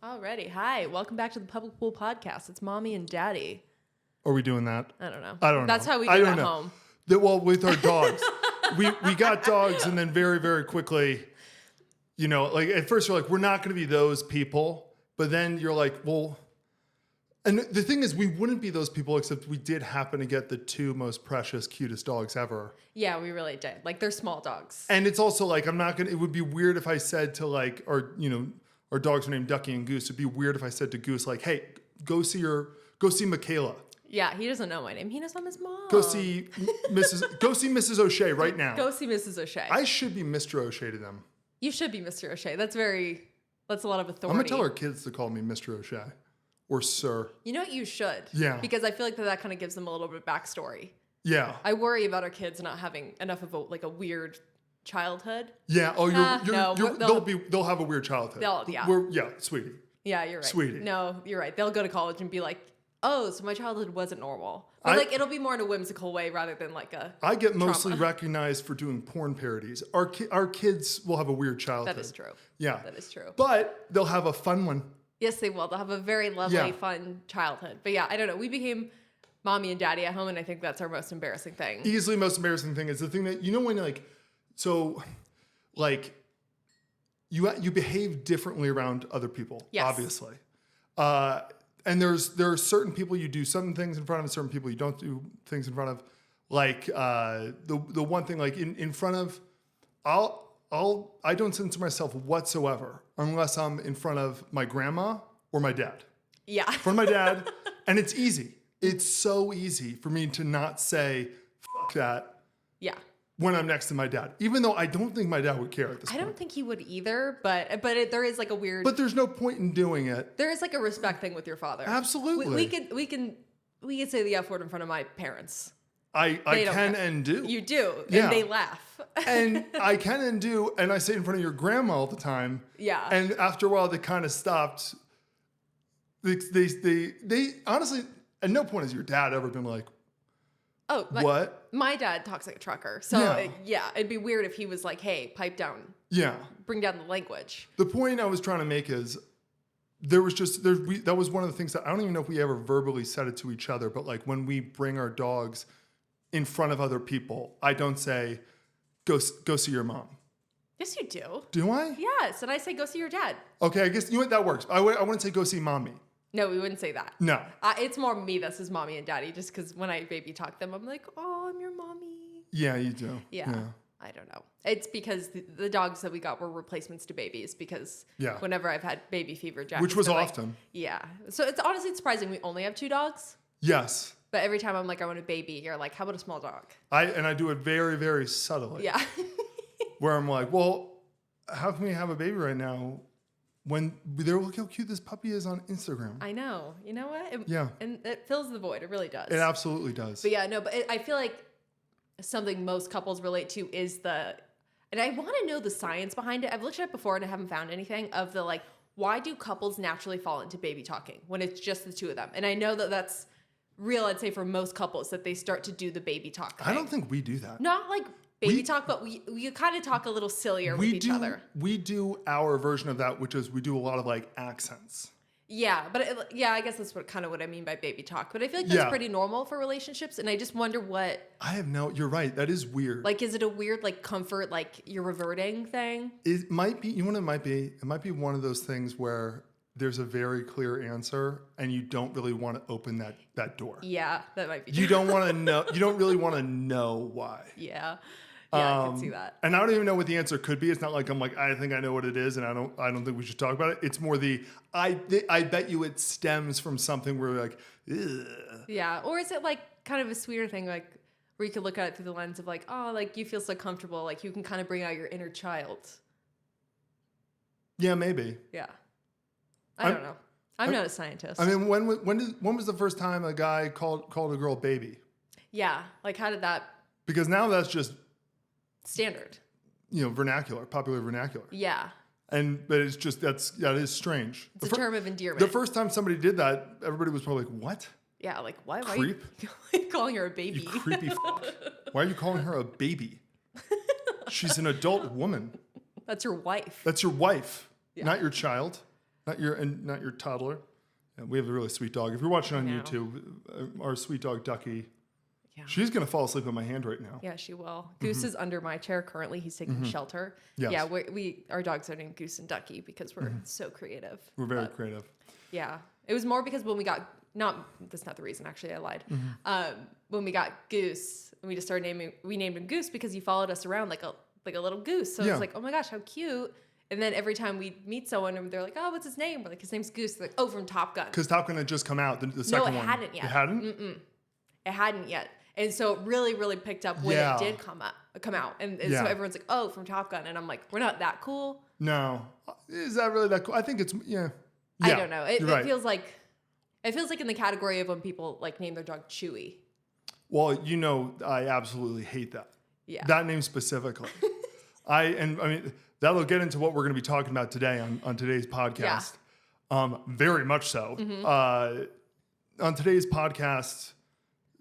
Alrighty. Hi. Welcome back to the Public Pool Podcast. It's Mommy and Daddy. Are we doing that? I don't know. I don't know. That's how we do it at home. Well, with our dogs. we got dogs, and then very, very quickly, like at first you're like, we're not going to be those people. But then you're like, well, and the thing is, we wouldn't be those people except we did happen to get the two most precious, cutest dogs ever. Yeah, we really did. Like, they're small dogs. And it's also like, it would be weird if I said to like, our dogs are named Ducky and Goose. It'd be weird if I said to Goose, like, hey, go see Michaela. Yeah, he doesn't know my name. He knows I'm his mom. Go see Mrs. O'Shea right now. Go see Mrs. O'Shea. I should be Mr. O'Shea to them. You should be Mr. O'Shea. That's a lot of authority. I'm going to tell our kids to call me Mr. O'Shea or Sir. You know what? You should. Yeah. Because I feel like that kind of gives them a little bit of backstory. Yeah. I worry about our kids not having enough of a weird childhood. Yeah. Oh, they'll have a weird childhood. Sweetie. Yeah, you're right. Sweetie. No, you're right. They'll go to college and be like, oh, so my childhood wasn't normal. But it'll be more in a whimsical way rather than like a I get trauma. Mostly recognized for doing porn parodies. Our kids will have a weird childhood. That is true. Yeah. That is true. But they'll have a fun one. Yes, they will. They'll have a very lovely, fun childhood. But yeah, I don't know. We became mommy and daddy at home, and I think that's our most embarrassing thing. Easily most embarrassing thing is the thing that, you behave differently around other people, yes. Obviously. And there are certain people you do certain things in front of, and certain people you don't do things in front of. Like the one thing, like in front of, I don't censor myself whatsoever unless I'm in front of my grandma or my dad. Yeah. In front of my dad, and it's easy. It's so easy for me to not say "fuck that." Yeah. When I'm next to my dad, even though I don't think my dad would care at this point. I don't think he would either, but there is like a weird. But there's no point in doing it. There is like a respect thing with your father. Absolutely. We can say the F word in front of my parents. I can and do. You do, Yeah. and they laugh. And I can and do, and I say it in front of your grandma all the time. Yeah. And after a while, they kind of stopped. They honestly, at no point has your dad ever been like, oh, what? My dad talks like a trucker. So it'd be weird if he was like, hey, pipe down. Yeah. Bring down the language. The point I was trying to make is that was one of the things that I don't even know if we ever verbally said it to each other, but like when we bring our dogs in front of other people, I don't say, go see your mom. Yes, you do. Do I? Yes. And I say, go see your dad. Okay. I guess that works. I wouldn't say go see mommy. No, we wouldn't say that. No. It's more me that says mommy and daddy, just because when I baby talk them, I'm like, oh, I'm your mommy. Yeah, you do. Yeah. I don't know. It's because the dogs that we got were replacements to babies because whenever I've had baby fever, Jack which was been often. Like, yeah. So it's honestly surprising we only have 2 dogs. Yes. But every time I'm like, I want a baby, you're like, how about a small dog? I do it very, very subtly. Yeah. Where I'm like, well, how can we have a baby right now? When look how cute this puppy is on Instagram. I know. You know what? And it fills the void. It really does. It absolutely does. But I feel like something most couples relate to is and I want to know the science behind it. I've looked at it before and I haven't found anything of the like, why do couples naturally fall into baby talking when it's just the two of them? And I know that that's real, I'd say, for most couples that they start to do the baby talk thing. I don't think we do that. Not like baby talk, but we kind of talk a little sillier with each other. We do our version of that, which is we do a lot of like accents. Yeah, but I guess that's what I mean by baby talk. But I feel like that's pretty normal for relationships, and I just wonder what. You're right. That is weird. Like, is it a weird like comfort, like you're reverting thing? It might be. You know what it might be? It might be one of those things where there's a very clear answer, and you don't really want to open that door. Yeah, that might be true. You don't want to know. You don't really want to know why. Yeah. Yeah, I can see that. And I don't even know what the answer could be. It's not like I'm like, I think I know what it is, and I don't think we should talk about it. It's more I bet you it stems from something where we're like, ugh. Yeah, or is it like kind of a sweeter thing, like where you could look at it through the lens of like, oh, like you feel so comfortable, like you can kind of bring out your inner child. Yeah, maybe. Yeah, I don't know. I'm not a scientist. I mean, when was the first time a guy called a girl baby? Yeah, like how did that? Because now that's just standard. Vernacular, popular vernacular. Yeah. But it's just that is strange. It's a term of endearment. The first time somebody did that, everybody was probably like, "What? Yeah, like why? Creep? Why are you calling her a baby? You creepy fuck! Why are you calling her a baby? She's an adult woman. That's your wife. That's your wife, not your child, not your toddler. And we have a really sweet dog. If you're watching on know. YouTube, our sweet dog Ducky, Yeah. she's gonna fall asleep in my hand right now. Yeah, she will. Goose is under my chair currently. He's taking shelter. Yes. Yeah, our dogs are named Goose and Ducky because we're so creative. We're very creative. Yeah, it was more because when we got that's not the reason. Actually, I lied. When we got Goose, we just started we named him Goose because he followed us around like a little goose. So it's like, oh my gosh, how cute. And then every time we meet someone and they're like, oh, what's his name? We're like, his name's Goose. They're like, oh, from Top Gun. Because Top Gun had just come out, the second one. No, it hadn't yet. It hadn't? It hadn't yet. And so it really, really picked up when it did come out. And so everyone's like, oh, from Top Gun. And I'm like, we're not that cool. No. Is that really that cool? I think it's, yeah. I don't know. It feels like in the category of when people like name their dog Chewy. Well, I absolutely hate that. Yeah. That name specifically. I mean, that'll get into what we're going to be talking about today on today's podcast. Yeah. Very much so. On today's podcast,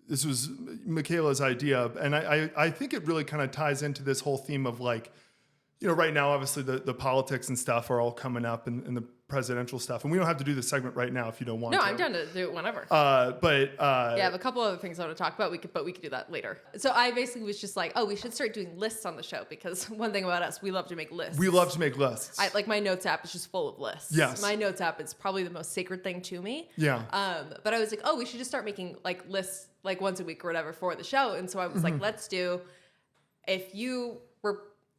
this was Michaela's idea, and I think it really kind of ties into this whole theme of like, right now, obviously the politics and stuff are all coming up and the presidential stuff. And we don't have to do this segment right now if you don't want to. No, I'm down to do it whenever. I have a couple other things I want to talk about. But we could do that later. So I basically was just like, oh, we should start doing lists on the show because one thing about us, we love to make lists. We love to make lists. My notes app is just full of lists. Yes. My notes app is probably the most sacred thing to me. Yeah. But I was like, oh, we should just start making like lists like once a week or whatever for the show. And so I was like, let's do, if you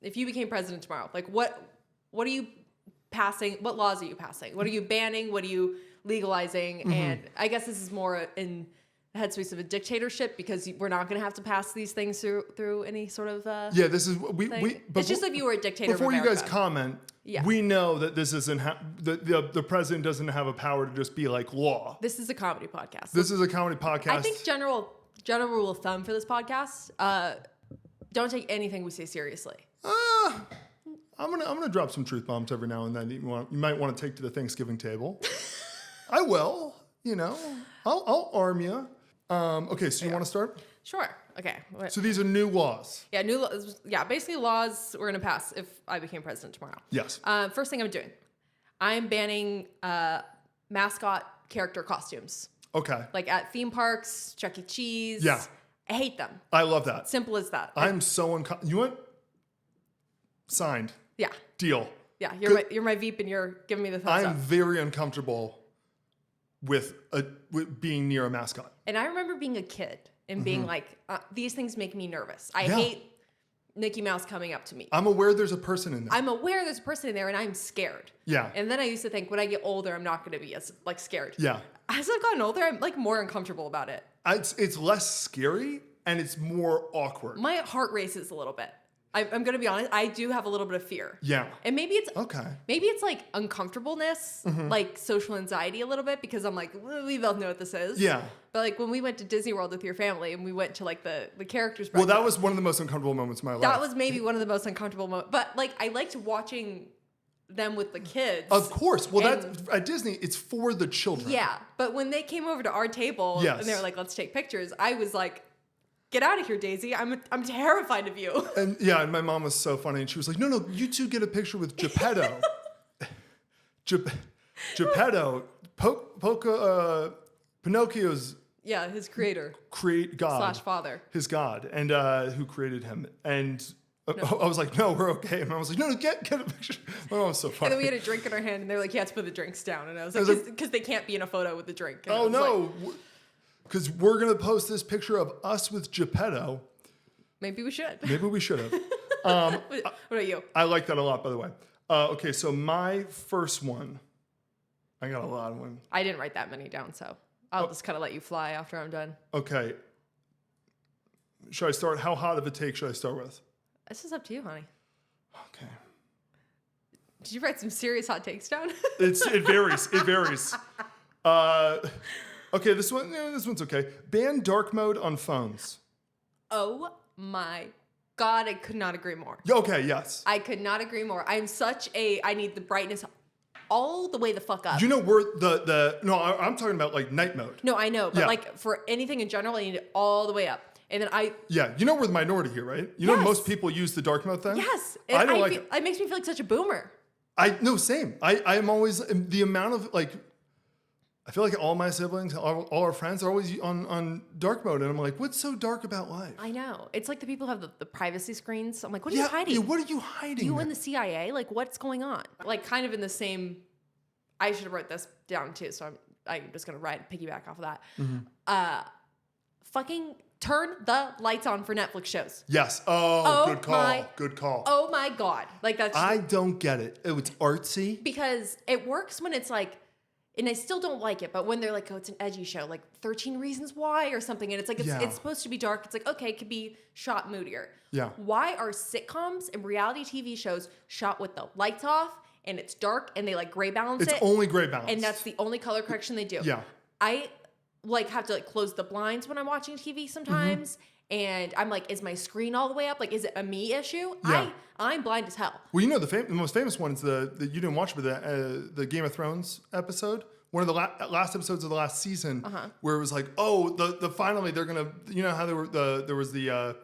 became president tomorrow, like what are you passing? What laws are you passing? What are you banning? What are you legalizing? And I guess this is more in the headspace of a dictatorship because we're not going to have to pass these things through any sort of this is it's just if you were a dictator. Before of you America. guys comment, we know that this isn't the president doesn't have a power to just be like law. This is a comedy podcast. This is a comedy podcast. I think general rule of thumb for this podcast: don't take anything we say seriously. I'm gonna drop some truth bombs every now and then. You might want to take to the Thanksgiving table. I will. I'll arm you. Okay, so you want to start? Sure. Okay. So these are new laws. Yeah, new laws. Yeah, basically laws we're gonna pass if I became president tomorrow. Yes. First thing I'm doing, I'm banning mascot character costumes. Okay. Like at theme parks, Chuck E. Cheese. Yeah. I hate them. I love that. Simple as that. I'm so you want signed. Yeah. Deal. Yeah, you're my Veep and you're giving me the thumbs up. I'm very uncomfortable with being near a mascot. And I remember being a kid and being like, these things make me nervous. I Yeah. hate Mickey Mouse coming up to me. I'm aware there's a person in there. I'm aware there's a person in there and I'm scared. Yeah. And then I used to think when I get older, I'm not going to be as like scared. Yeah. As I've gotten older, I'm like more uncomfortable about it. It's less scary and it's more awkward. My heart races a little bit. I'm going to be honest. I do have a little bit of fear. Yeah. And maybe it's okay. Maybe it's like uncomfortableness, like social anxiety a little bit because I'm like, well, we both know what this is. Yeah. But like when we went to Disney World with your family and we went to like the characters. Well, that was one of the most uncomfortable moments of my life. That was maybe one of the most uncomfortable moments. But like I liked watching them with the kids. Of course. Well, that's at Disney, it's for the children. Yeah. But when they came over to our table and they were like, let's take pictures, I was like, get out of here, Daisy. I'm terrified of you. And yeah, and my mom was so funny. And she was like, no, you two get a picture with Geppetto. Geppetto, Pinocchio's... Yeah, his creator. God. / father. His God. And who created him. And I was like, no, we're okay. And I was like, no, get a picture. My mom was so funny. And then we had a drink in our hand and they were like, yeah, let's put the drinks down. And I was like, because they can't be in a photo with the drink. And oh, no. Because we're going to post this picture of us with Geppetto. Maybe we should. Maybe we should have. What about you? I like that a lot, by the way. Okay, so my first one, I got a lot of one. I didn't write that many down, so I'll just kind of let you fly after I'm done. Okay. Should I start? How hot of a take should I start with? This is up to you, honey. Okay. Did you write some serious hot takes down? It varies. It varies. Okay, this one's okay. Ban dark mode on phones. Oh my God, I could not agree more. Okay, yes. I could not agree more. I need the brightness all the way the fuck up. You know, I'm talking about like night mode. No, I know, but like for anything in general, I need it all the way up. And then Yeah, you know we're the minority here, right? You know most people use the dark mode thing? Yes. I don't like it. It makes me feel like such a boomer. No, same. I am always the amount of like. I feel like all my siblings, all our friends are always on dark mode, and I'm like, what's so dark about life? I know. It's like the people who have the privacy screens. I'm like, what are you hiding? Yeah, what are you hiding? You in the CIA? Like, what's going on? Like, kind of in the same. I should have wrote this down too, so I'm just gonna piggyback off of that. Fucking turn the lights on for Netflix shows. Yes. Oh, good call. Good call. Oh my god. Like that's. I don't get it. Oh, it's artsy. Because it works when it's like. And I still don't like it, but when they're like, oh, it's an edgy show, like 13 Reasons Why or something, and it's like, it's supposed to be dark. It's like, okay, it could be shot moodier. Yeah. Why are sitcoms and reality TV shows shot with the lights off and it's dark and they like gray balance it? It's only gray balance. And that's the only color correction they do. Yeah. I like have to like close the blinds when I'm watching TV sometimes. And I'm like, is my screen all the way up? Like, is it a me issue? Yeah. I'm blind as hell. Well, you know, the most famous one is the you didn't watch, but the Game of Thrones episode. One of the last episodes of the last season, where it was like, oh, the finally they're gonna, you know how there was the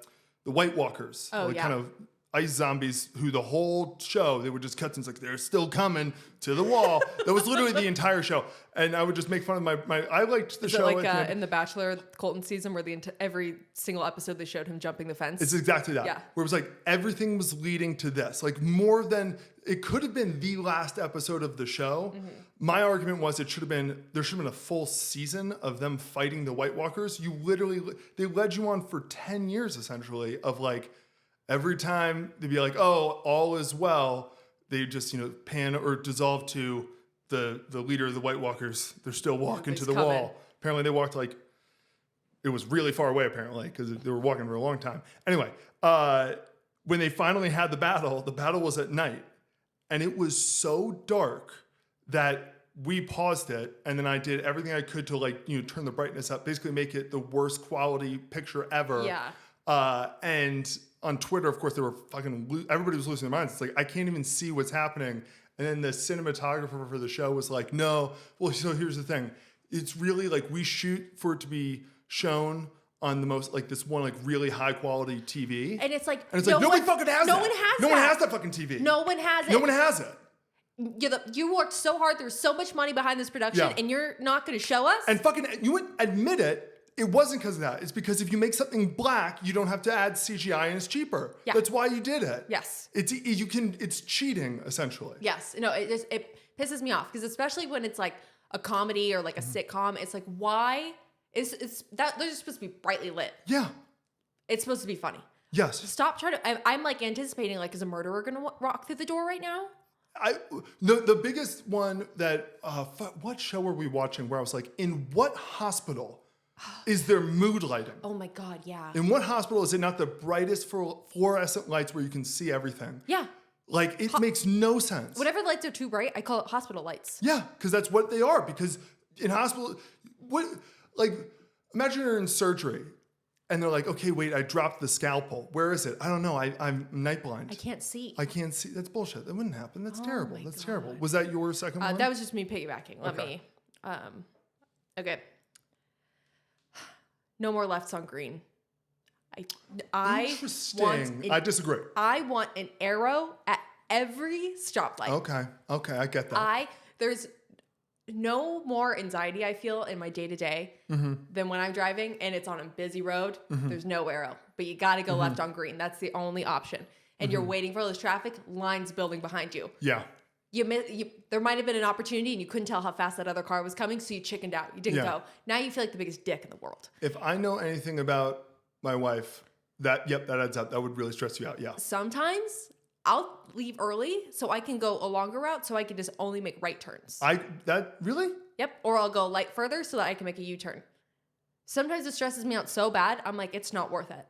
White Walkers, kind of ice zombies, who the whole show they would just cut and like they're still coming to the wall. That was literally the entire show, and I would just make fun of my I liked the show. Like in The Bachelor, Colton season, where every single episode they showed him jumping the fence. It's exactly that. Yeah. Where it was like everything was leading to this, like more than it could have been the last episode of the show. My argument was there should have been a full season of them fighting the White Walkers. They led you on for 10 years essentially of like every time they'd be like, oh, all is well. They just, pan or dissolve to the leader of the White Walkers. They're still walking to the wall. Apparently they walked like, it was really far away apparently because they were walking for a long time. Anyway, when they finally had the battle was at night. And it was so dark that we paused it, and then I did everything I could to turn the brightness up, basically make it the worst quality picture ever. Yeah. And on Twitter, of course, they were everybody was losing their minds. It's like, I can't even see what's happening. And then the cinematographer for the show was like, no, well, so here's the thing. It's really like we shoot for it to be shown on the most this one really high quality TV, and it's like nobody fucking has that. No one has. No one has that fucking TV. No one has it. No one has it. You worked so hard. There's so much money behind this production, and you're not going to show us. And you would admit it. It wasn't because of that. It's because if you make something black, you don't have to add CGI, and it's cheaper. Yeah. That's why you did it. Yes. It's cheating essentially. Yes. No. It pisses me off because especially when it's like a comedy or like a sitcom, it's like why. It's that they're just supposed to be brightly lit. Yeah. It's supposed to be funny. Yes. Stop trying to. I'm like anticipating is a murderer going to walk through the door right now? The biggest one that what show were we watching where I was like, in what hospital is there mood lighting? Oh my god, yeah. In what hospital is it not the brightest fluorescent lights where you can see everything? Yeah. Like it makes no sense. Whatever lights are too bright, I call it hospital lights. Yeah, because that's what they are. Because in hospital, imagine you're in surgery, and they're like, okay, wait, I dropped the scalpel. Where is it? I don't know. I'm night blind. I can't see. I can't see. That's bullshit. That wouldn't happen. That's terrible. That's God. terrible. Was that your second one? That was just me piggybacking. Let me. Okay. No more lefts on green. Interesting. I disagree. I want an arrow at every stoplight. Okay, I get that. There's no more anxiety I feel in my day-to-day than when I'm driving and it's on a busy road. There's no arrow, but you got to go left on green. That's the only option. And you're waiting for all this traffic, lines building behind you. Yeah. There might have been an opportunity and you couldn't tell how fast that other car was coming, so you chickened out. You didn't go. Now you feel like the biggest dick in the world. If I know anything about my wife, that adds up. That would really stress you out. Yeah. Sometimes I'll leave early so I can go a longer route so I can just only make right turns. Really? Yep. Or I'll go light further so that I can make a U-turn. Sometimes it stresses me out so bad, I'm like, it's not worth it.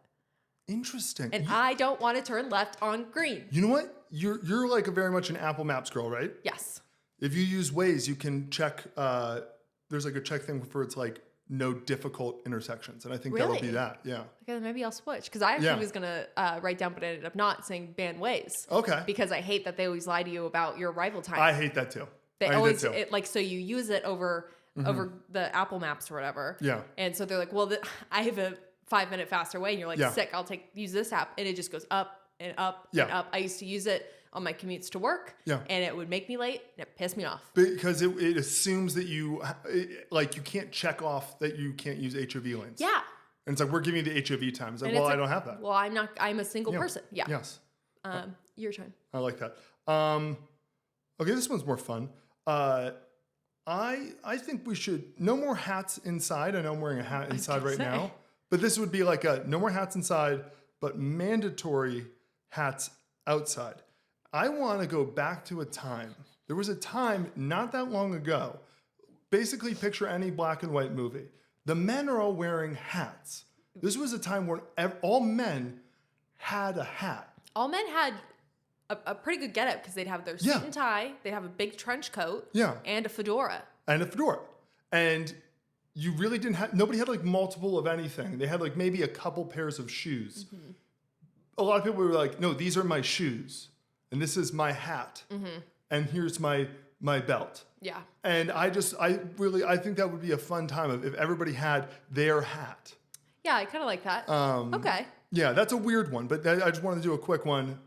Interesting. And I don't want to turn left on green. You know what? You're like very much an Apple Maps girl, right? Yes. If you use Waze, you can check, there's like a check thing for it's like no difficult intersections. And I think that'll be that. Yeah. Okay, then maybe I'll switch. Because I actually was going to write down, but I ended up not, saying ban Waze. Okay. Because I hate that they always lie to you about your arrival time. I hate that too. They always, so you use it over the Apple Maps or whatever. Yeah. And so they're like, well, I have a 5-minute faster way. And you're like, sick, use this app. And it just goes up and up and up. I used to use it on my commutes to work. Yeah. And it would make me late and it pissed me off. Because it assumes that you can't check off that you can't use HOV lanes. Yeah. And it's like, we're giving you the HOV time. It's like, And well, it's I don't have that. Well, I'm a single person. Yeah. Yes. Your turn. I like that. Okay, this one's more fun. I think we should, no more hats inside. I know I'm wearing a hat inside right now. But this would be like no more hats inside, but mandatory hats outside. I want to go back to a time. There was a time not that long ago. Basically, picture any black and white movie. The men are all wearing hats. This was a time where all men had a hat. All men had a pretty good getup because they'd have their suit and tie, they'd have a big trench coat, and a fedora. And you really didn't have, nobody had like multiple of anything. They had like maybe a couple pairs of shoes. Mm-hmm. A lot of people were like, no, these are my shoes. And this is my hat. Mm-hmm. And here's my belt. Yeah. And I think that would be a fun time if everybody had their hat. Yeah, I kind of like that. Okay. Yeah, that's a weird one, but I just wanted to do a quick one.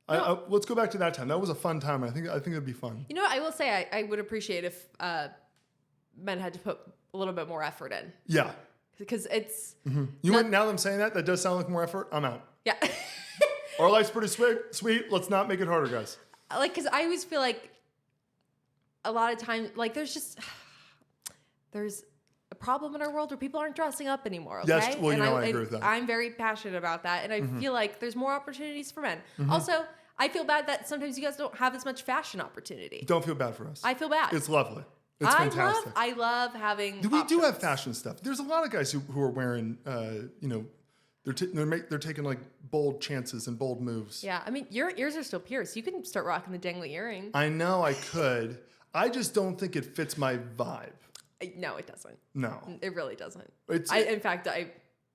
No. Let's go back to that time. That was a fun time. I think it'd be fun. You know, I will say I would appreciate if men had to put a little bit more effort in. Yeah. Because it's... Mm-hmm. Now that I'm saying that does sound like more effort. I'm out. Yeah. Our life's pretty sweet. Let's not make it harder, guys. Like, because I always feel like a lot of times, like, there's a problem in our world where people aren't dressing up anymore, okay? Yes, well, I agree with that. I'm very passionate about that, and I feel like there's more opportunities for men. Mm-hmm. Also, I feel bad that sometimes you guys don't have as much fashion opportunity. Don't feel bad for us. I feel bad. It's lovely. It's fantastic. I love having We do have fashion stuff. There's a lot of guys who are wearing, they're taking like bold chances and bold moves. Yeah, I mean, your ears are still pierced. You can start rocking the dangly earring. I know I could. I just don't think it fits my vibe. No, it doesn't. No. It really doesn't. In fact, I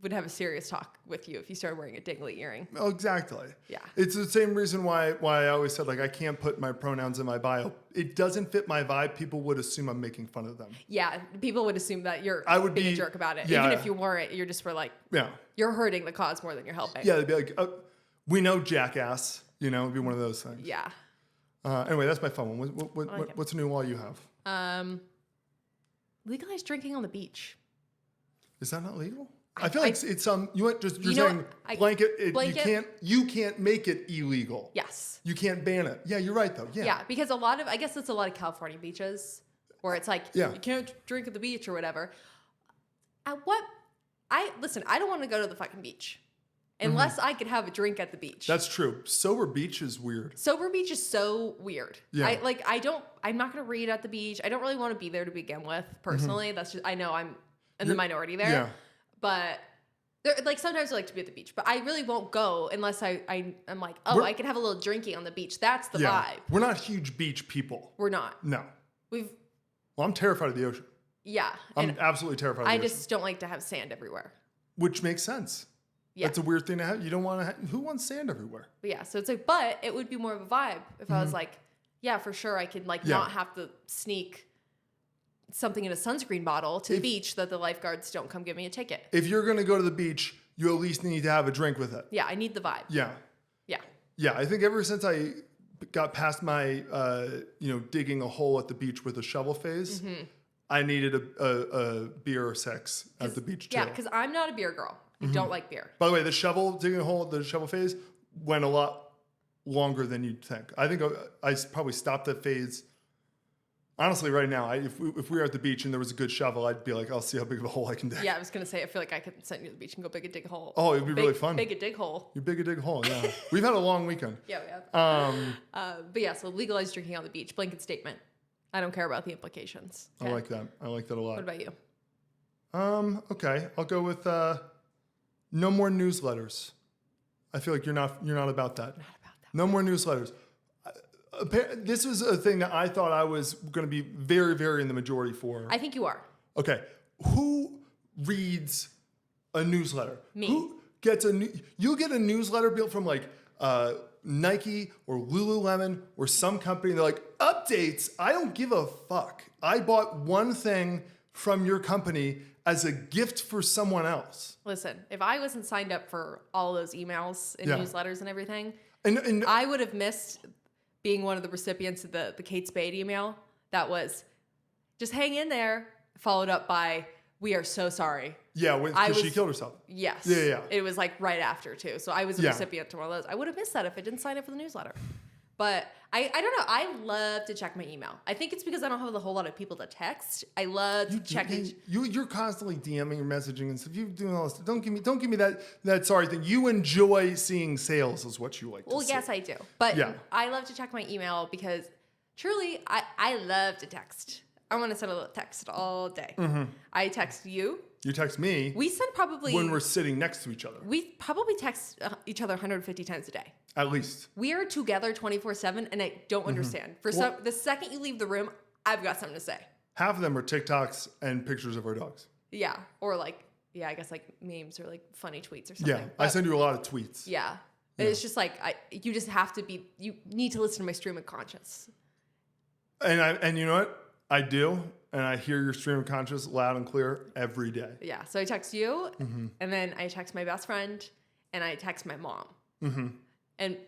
would have a serious talk with you if you started wearing a dangly earring. Oh, exactly. Yeah. It's the same reason why I always said, like, I can't put my pronouns in my bio. It doesn't fit my vibe. People would assume I'm making fun of them. Yeah. People would assume that you're being a jerk about it. Yeah, even if you weren't, you're just you're hurting the cause more than you're helping. Yeah. They'd be like, we know, jackass. It'd be one of those things. Yeah. Anyway, that's my fun one. What's a new law you have? Legalize drinking on the beach. Is that not legal? I feel like it's you're saying blanket. You can't make it illegal. Yes. You can't ban it. Yeah, you're right though. Yeah. Yeah, because I guess it's a lot of California beaches where it's like you can't drink at the beach or whatever. I don't want to go to the fucking beach unless I could have a drink at the beach. That's true. Sober beach is weird. Sober beach is so weird. Yeah. I'm not going to read at the beach. I don't really want to be there to begin with personally. That's just, I know I'm in the minority there. Yeah. But sometimes I like to be at the beach, but I really won't go unless I'm like, I can have a little drinky on the beach. That's the vibe. We're not huge beach people. We're not. No. Well, I'm terrified of the ocean. Yeah. I'm absolutely terrified of the ocean. I just don't like to have sand everywhere. Which makes sense. Yeah. That's a weird thing to have. You don't want to who wants sand everywhere? But yeah. So it's like, but it would be more of a vibe if I was like, yeah, for sure I could not have to sneak something in a sunscreen bottle to the beach that the lifeguards don't come give me a ticket. If you're going to go to the beach, you at least need to have a drink with it. Yeah, I need the vibe. Yeah. Yeah. Yeah, I think ever since I got past my, digging a hole at the beach with a shovel phase, I needed a beer or 6 at the beach too. Yeah, because I'm not a beer girl. I don't like beer. By the way, digging a hole at the shovel phase went a lot longer than you'd think. I think I probably stopped that phase. Honestly, right now, if we were at the beach and there was a good shovel, I'd be like, I'll see how big of a hole I can dig. Yeah, I was going to say, I feel like I could send you to the beach and go dig a hole. Oh, it'd be really fun. Big a dig hole. You big a dig hole, yeah. We've had a long weekend. Yeah, we have. But yeah, so legalize drinking on the beach. Blanket statement. I don't care about the implications. Okay? I like that. I like that a lot. What about you? Okay. I'll go with no more newsletters. I feel like you're not about that. Not about that. No more newsletters. This was a thing that I thought I was going to be very, very in the majority for. I think you are. Okay. Who reads a newsletter? Me. Who gets you get a newsletter built from like Nike or Lululemon or some company. They're like, updates. I don't give a fuck. I bought one thing from your company as a gift for someone else. Listen, if I wasn't signed up for all those emails and newsletters and everything. And I would have missed being one of the recipients of the Kate Spade email that was just hang in there, followed up by we are so sorry. yeah, because she killed herself. Yes. Yeah. It was like right after too. So I was a recipient to one of those. I would have missed that if I didn't sign up for the newsletter. But I don't know. I love to check my email. I think it's because I don't have a whole lot of people to text. I love to check it. You're constantly DMing or messaging and stuff. You're doing all this stuff. Don't give me that sorry thing. You enjoy seeing sales is what you like to see. Well, yes, I do. But I love to check my email because truly I love to text. I want to send a little text all day. Mm-hmm. I text you. You text me. We send probably... when we're sitting next to each other. We probably text each other 150 times a day. At least. We are together 24/7, and I don't understand. The second you leave the room, I've got something to say. Half of them are TikToks and pictures of our dogs. Yeah. Or like, I guess like memes or like funny tweets or something. Yeah. I send you a lot of tweets. Yeah. It's just like, you just have to be... You need to listen to my stream of conscience. And you know what? I do, and I hear your stream of conscience loud and clear every day. Yeah, so I text you, and then I text my best friend, and I text my mom. Mm-hmm. And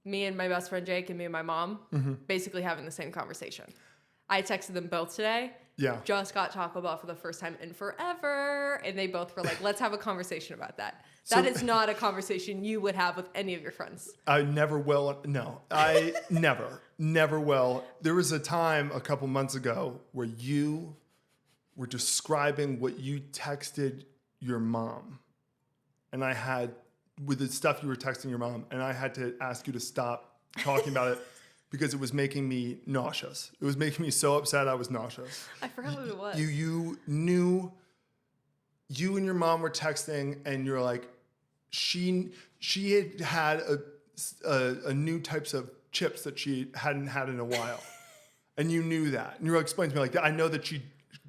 me and my best friend Jake and me and my mom basically having the same conversation. I texted them both today. Yeah. Just got Taco Bell for the first time in forever, and they both were like, let's have a conversation about that. That is not a conversation you would have with any of your friends. I never will. No, I never will. There was a time a couple months ago where you were describing what you texted your mom. And I had, with the stuff you were texting your mom, and I had to ask you to stop talking about it because it was making me nauseous. It was making me so upset I was nauseous. I forgot what it was. You knew, you and your mom were texting, and you're like, she had a new types of chips that she hadn't had in a while. And you knew that. And you were explaining to me like, I know that she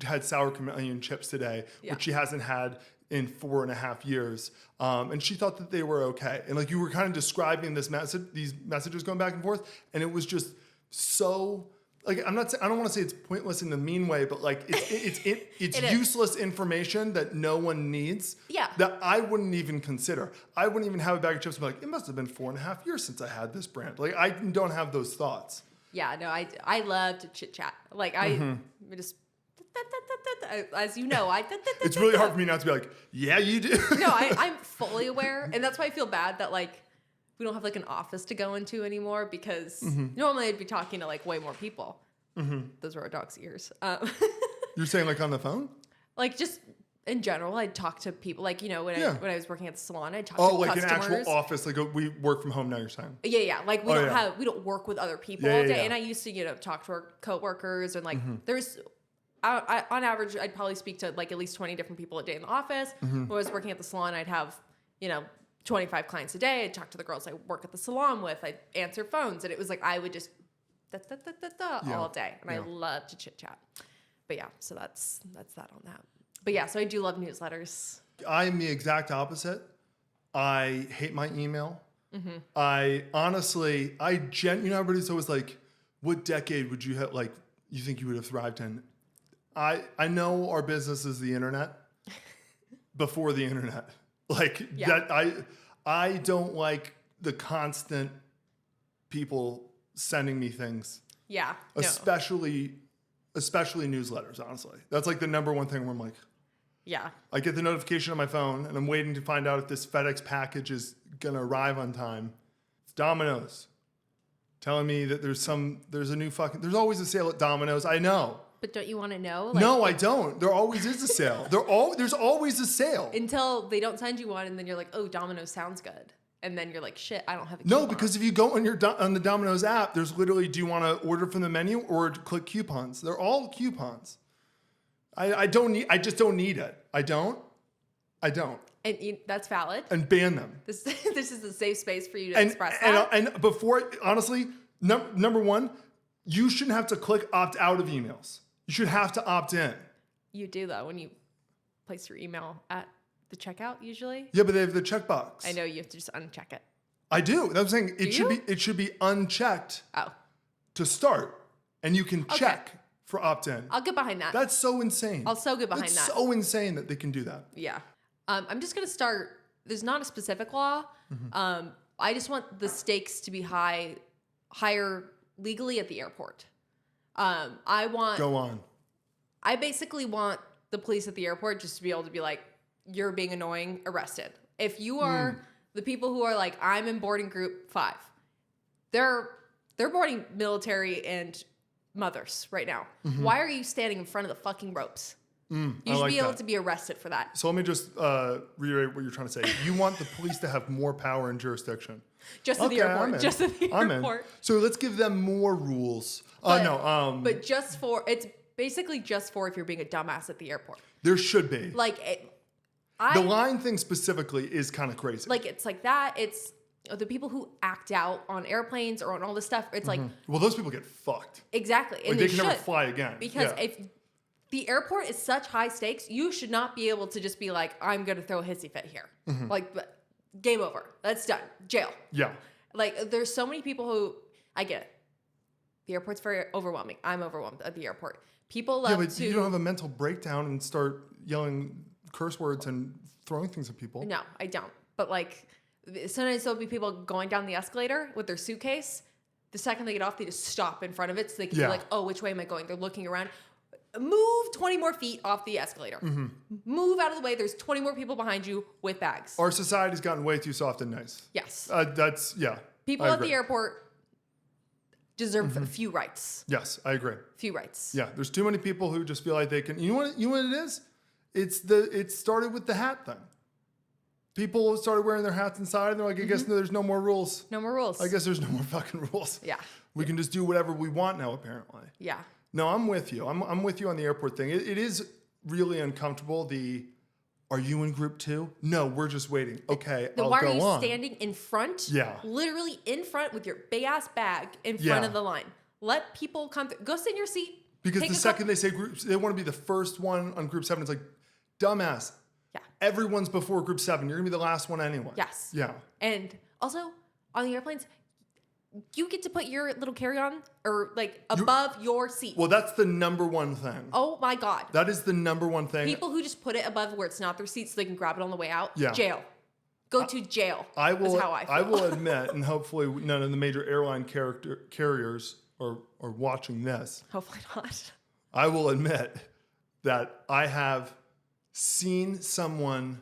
had sour cream and onion chips today, which she hasn't had in 4.5 years. And she thought that they were okay. And like you were kind of describing these messages going back and forth. And it was just so... Like I don't want to say it's pointless in the mean way, but like it's useless information that no one needs. Yeah. That I wouldn't even consider. I wouldn't even have a bag of chips and be like, it must have been 4.5 years since I had this brand. Like I don't have those thoughts. Yeah, no, I love to chit chat. Like I just as you know, it's really hard for me not to be like, yeah, you do. No, I'm fully aware, and that's why I feel bad that like we don't have like an office to go into anymore because normally I'd be talking to like way more people. Those are our dog's ears. You're saying like on the phone? Like just in general, I'd talk to people. Like, you know, when I was working at the salon, I'd talk to like customers. an actual office. Like we work from home now, you're saying? Yeah. Like we don't work with other people all day. And I used to, talk to our coworkers and like there's... on average, I'd probably speak to like at least 20 different people a day in the office. When I was working at the salon, I'd have, 25 clients a day. I'd talk to the girls I work at the salon with. I'd answer phones. And it was like, I would just all day. And I love to chit chat. But yeah, so that's that on that. But yeah, so I do love newsletters. I'm the exact opposite. I hate my email. I honestly, everybody's always like, what decade would you have, like, you think you would have thrived in? I know our business is the internet before the internet. Like that I don't like the constant people sending me things. Yeah. Especially newsletters, honestly. That's like the number one thing where I'm like, yeah. I get the notification on my phone and I'm waiting to find out if this FedEx package is going to arrive on time. It's Domino's telling me that there's always a sale at Domino's. I know. But don't you want to know? No, I don't. There always is a sale. There's always a sale. Until they don't send you one, and then you're like, oh, Domino's sounds good. And then you're like, shit, I don't have a coupon. No, because if you go on on the Domino's app, there's literally, do you want to order from the menu or click coupons? They're all coupons. I just don't need it. I don't. And that's valid. And ban them. This is a safe space for you to express that. And before, honestly, number one, you shouldn't have to click opt out of emails. You should have to opt in. You do, though, when you place your email at the checkout, usually. Yeah, but they have the checkbox. I know, you have to just uncheck it. I do. That's what I'm saying. It should be unchecked to start. And you can check for opt-in. I'll get behind that. That's so insane. I'll so get behind that. It's so insane that they can do that. Yeah. I'm just going to start. There's not a specific law. I just want the stakes to be higher legally at the airport. Go on. I basically want the police at the airport just to be able to be like, you're being annoying, arrested. If you are the people who are like, I'm in boarding group 5, they're boarding military and mothers right now. Why are you standing in front of the fucking ropes? You should be able to be arrested for that. So let me just reiterate what you're trying to say. You want the police to have more power and jurisdiction. Just at the airport. Just at the airport. So let's give them more rules. But it's basically just for if you're being a dumbass at the airport. There should be. Like, the line thing specifically is kind of crazy. Like, it's like that. It's the people who act out on airplanes or on all this stuff. It's like, well, those people get fucked. Exactly. Like, And they can never fly again. Because if the airport is such high stakes, you should not be able to just be like, I'm going to throw a hissy fit here. Like, game over. That's done. Jail. Yeah. Like, there's so many people who, I get it. The airport's very overwhelming. I'm overwhelmed at the airport. People love but you don't have a mental breakdown and start yelling curse words and throwing things at people. No, I don't. But, like, sometimes there'll be people going down the escalator with their suitcase. The second they get off, they just stop in front of it so they can be like, oh, which way am I going? They're looking around. Move 20 more feet off the escalator. Move out of the way. There's 20 more people behind you with bags. Our society's gotten way too soft and nice. Yes. I People at agree. the airport deserve a few rights. Yes, I agree. Few rights. Yeah, there's too many people who just feel like they can. You know what it is? It started with the hat thing. People started wearing their hats inside, and they're like, I guess there's no more rules. No more rules. I guess there's no more fucking rules. Yeah. We can just do whatever we want now, apparently. Yeah. No, I'm with you. I'm with you on the airport thing. It is really uncomfortable. Are you in group 2? No, we're just waiting. Okay, I'll go on. Why are you standing in front? Yeah. Literally in front with your big ass bag in front of the line. Let people come through. Go sit in your seat. Because the second they say groups, they want to be the first one on group 7. It's like, dumbass. Yeah. Everyone's before group 7. You're going to be the last one anyway. Yes. Yeah. And also, on the airplanes, you get to put your little carry-on or like above your seat. Well, that's the number one thing. Oh my God. That is the number one thing. People who just put it above where it's not their seat so they can grab it on the way out. Yeah. Jail. Go to jail. Is how I feel. I will admit, and hopefully none of the major airline carriers are watching this. Hopefully not. I will admit that I have seen someone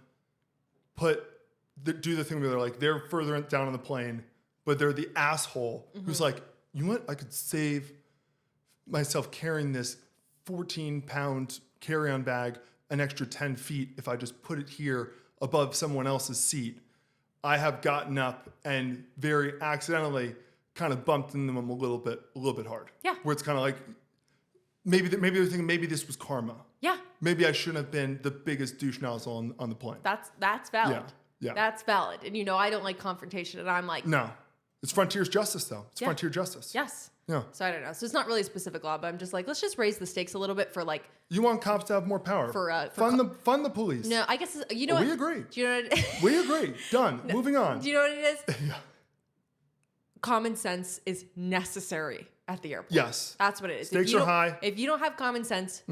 do the thing where they're further down on the plane, but they're the asshole who's like, you know what? I could save myself carrying this 14-pound carry-on bag an extra 10 feet if I just put it here above someone else's seat. I have gotten up and very accidentally kind of bumped into them a little bit hard. Yeah. Where it's kind of like, maybe they're thinking maybe this was karma. Yeah. Maybe I shouldn't have been the biggest douche nozzle on the plane. That's valid. Yeah. That's valid. And I don't like confrontation, and I'm like, no. It's frontier's justice, though. It's frontier justice. Yes. Yeah. So I don't know. So it's not really a specific law, but I'm just like, let's just raise the stakes a little bit for like. You want cops to have more power. Fund the police. No, I guess you know what. We agree. Do you know what? We agree. Done. No. Moving on. Do you know what it is? Yeah. Common sense is necessary at the airport. Yes. That's what it is. Stakes are high. If you don't have common sense,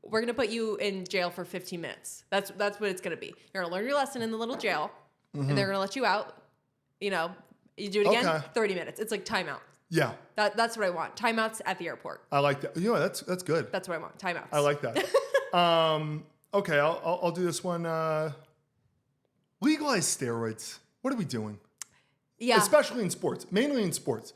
we're gonna put you in jail for 15 minutes. That's what it's gonna be. You're gonna learn your lesson in the little jail, and they're gonna let you out. You do it again, 30 minutes. It's like timeout. Yeah. That's what I want. Timeouts at the airport. I like that. That's good. That's what I want. Timeouts. I like that. Okay, I'll do this one. Legalize steroids. What are we doing? Yeah. Especially in sports. Mainly in sports.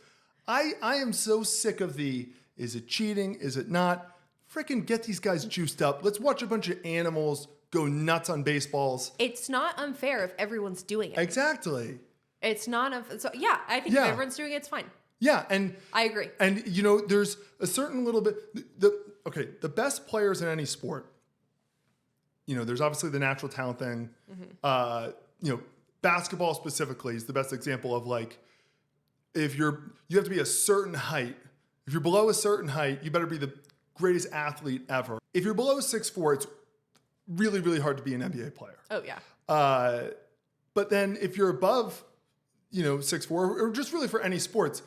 I am so sick of is it cheating? Is it not? Freaking get these guys juiced up. Let's watch a bunch of animals go nuts on baseballs. It's not unfair if everyone's doing it. Exactly. It's not unfair. So yeah, I think if everyone's doing it, it's fine. Yeah, and I agree. And there's a certain little bit the best players in any sport. There's obviously the natural talent thing. Basketball specifically is the best example of if you have to be a certain height. If you're below a certain height, you better be the greatest athlete ever. If you're below 6'4", it's really, really hard to be an NBA player. Oh yeah. But then if you're above, 6'4", or just really for any sports,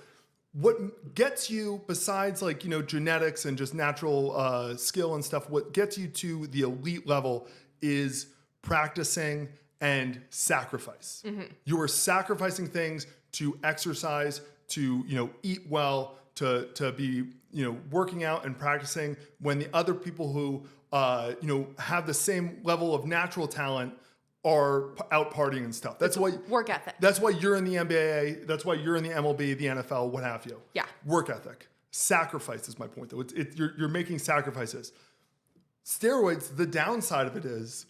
what gets you besides genetics and just natural skill and stuff, what gets you to the elite level is practicing and sacrifice. You are sacrificing things to exercise, to, eat well, to be, working out and practicing, when the other people who, have the same level of natural talent are out partying and stuff. That's why work ethic. That's why you're in the NBA. That's why you're in the MLB, the NFL, what have you. Yeah. Work ethic. Sacrifice is my point, though. You're making sacrifices. Steroids, the downside of it is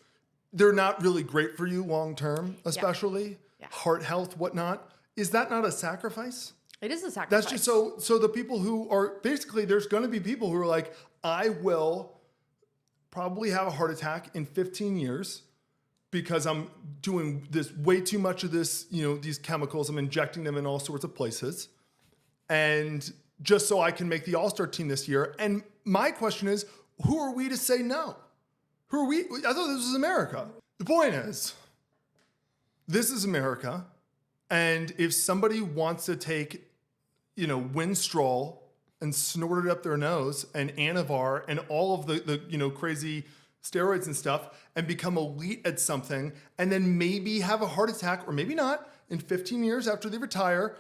they're not really great for you long term, especially heart health, whatnot. Is that not a sacrifice? It is a sacrifice. That's just so the people who are basically, there's going to be people who are like, I will probably have a heart attack in 15 years because I'm doing this way too much of this, these chemicals. I'm injecting them in all sorts of places. And just so I can make the All-Star team this year. And my question is, who are we to say no? Who are we? I thought this was America. The point is, this is America. And if somebody wants to take, Winstrol and snort it up their nose and Anavar and all of the crazy steroids and stuff and become elite at something and then maybe have a heart attack or maybe not in 15 years after they retire,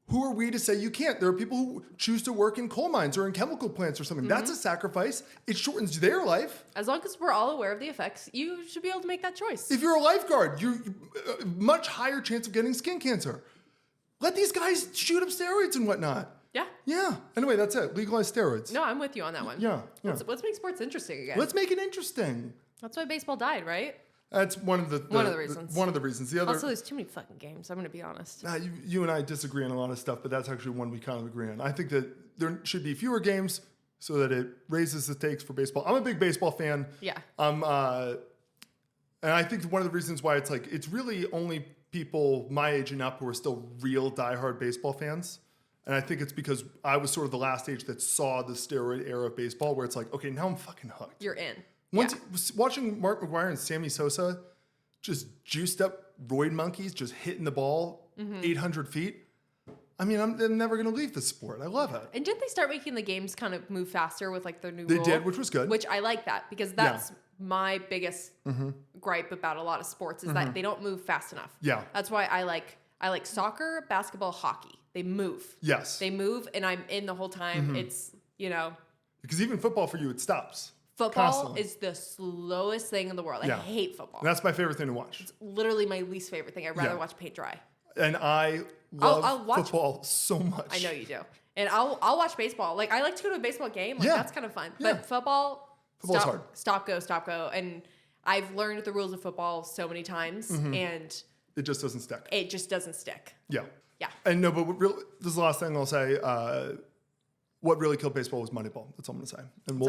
who are we to say you can't? There are people who choose to work in coal mines or in chemical plants or something. That's a sacrifice. It shortens their life. As long as we're all aware of the effects, you should be able to make that choice. If you're a lifeguard, you're a much higher chance of getting skin cancer. Let these guys shoot up steroids and whatnot. Yeah. Yeah. Anyway, that's it. Legalize steroids. No, I'm with you on that one. Yeah. Let's make sports interesting again. Let's make it interesting. That's why baseball died, right? That's one of the reasons. One of the reasons. The other. Also, there's too many fucking games. I'm going to be honest. You and I disagree on a lot of stuff, but that's actually one we kind of agree on. I think that there should be fewer games so that it raises the stakes for baseball. I'm a big baseball fan. Yeah. And I think one of the reasons why it's really only people my age and up who are still real diehard baseball fans. And I think it's because I was sort of the last age that saw the steroid era of baseball, where it's like, okay, now I'm fucking hooked. You're in. Watching Mark McGwire and Sammy Sosa just juiced up roid monkeys, just hitting the ball 800 feet. I mean, I'm never going to leave this sport. I love it. And didn't they start making the games kind of move faster with their new They rule? did, which was good. Which I like that because that's my biggest gripe about a lot of sports is that they don't move fast enough. Yeah. That's why I like soccer, basketball, hockey. They move. Yes. They move and I'm in the whole time. It's, Because even football for you, it stops. Football Constantly. is the slowest thing in the world. I hate football. And that's my favorite thing to watch. It's literally my least favorite thing. I'd rather watch paint dry. And I love I'll watch football so much. I know you do. And I'll watch baseball. Like I like to go to a baseball game. Like that's kind of fun. Yeah. But football's hard. Stop go. And I've learned the rules of football so many times and it just doesn't stick. it just doesn't stick. Yeah. Yeah. And no, but this is the last thing I'll say. What really killed baseball was Moneyball. That's all I'm going to say. And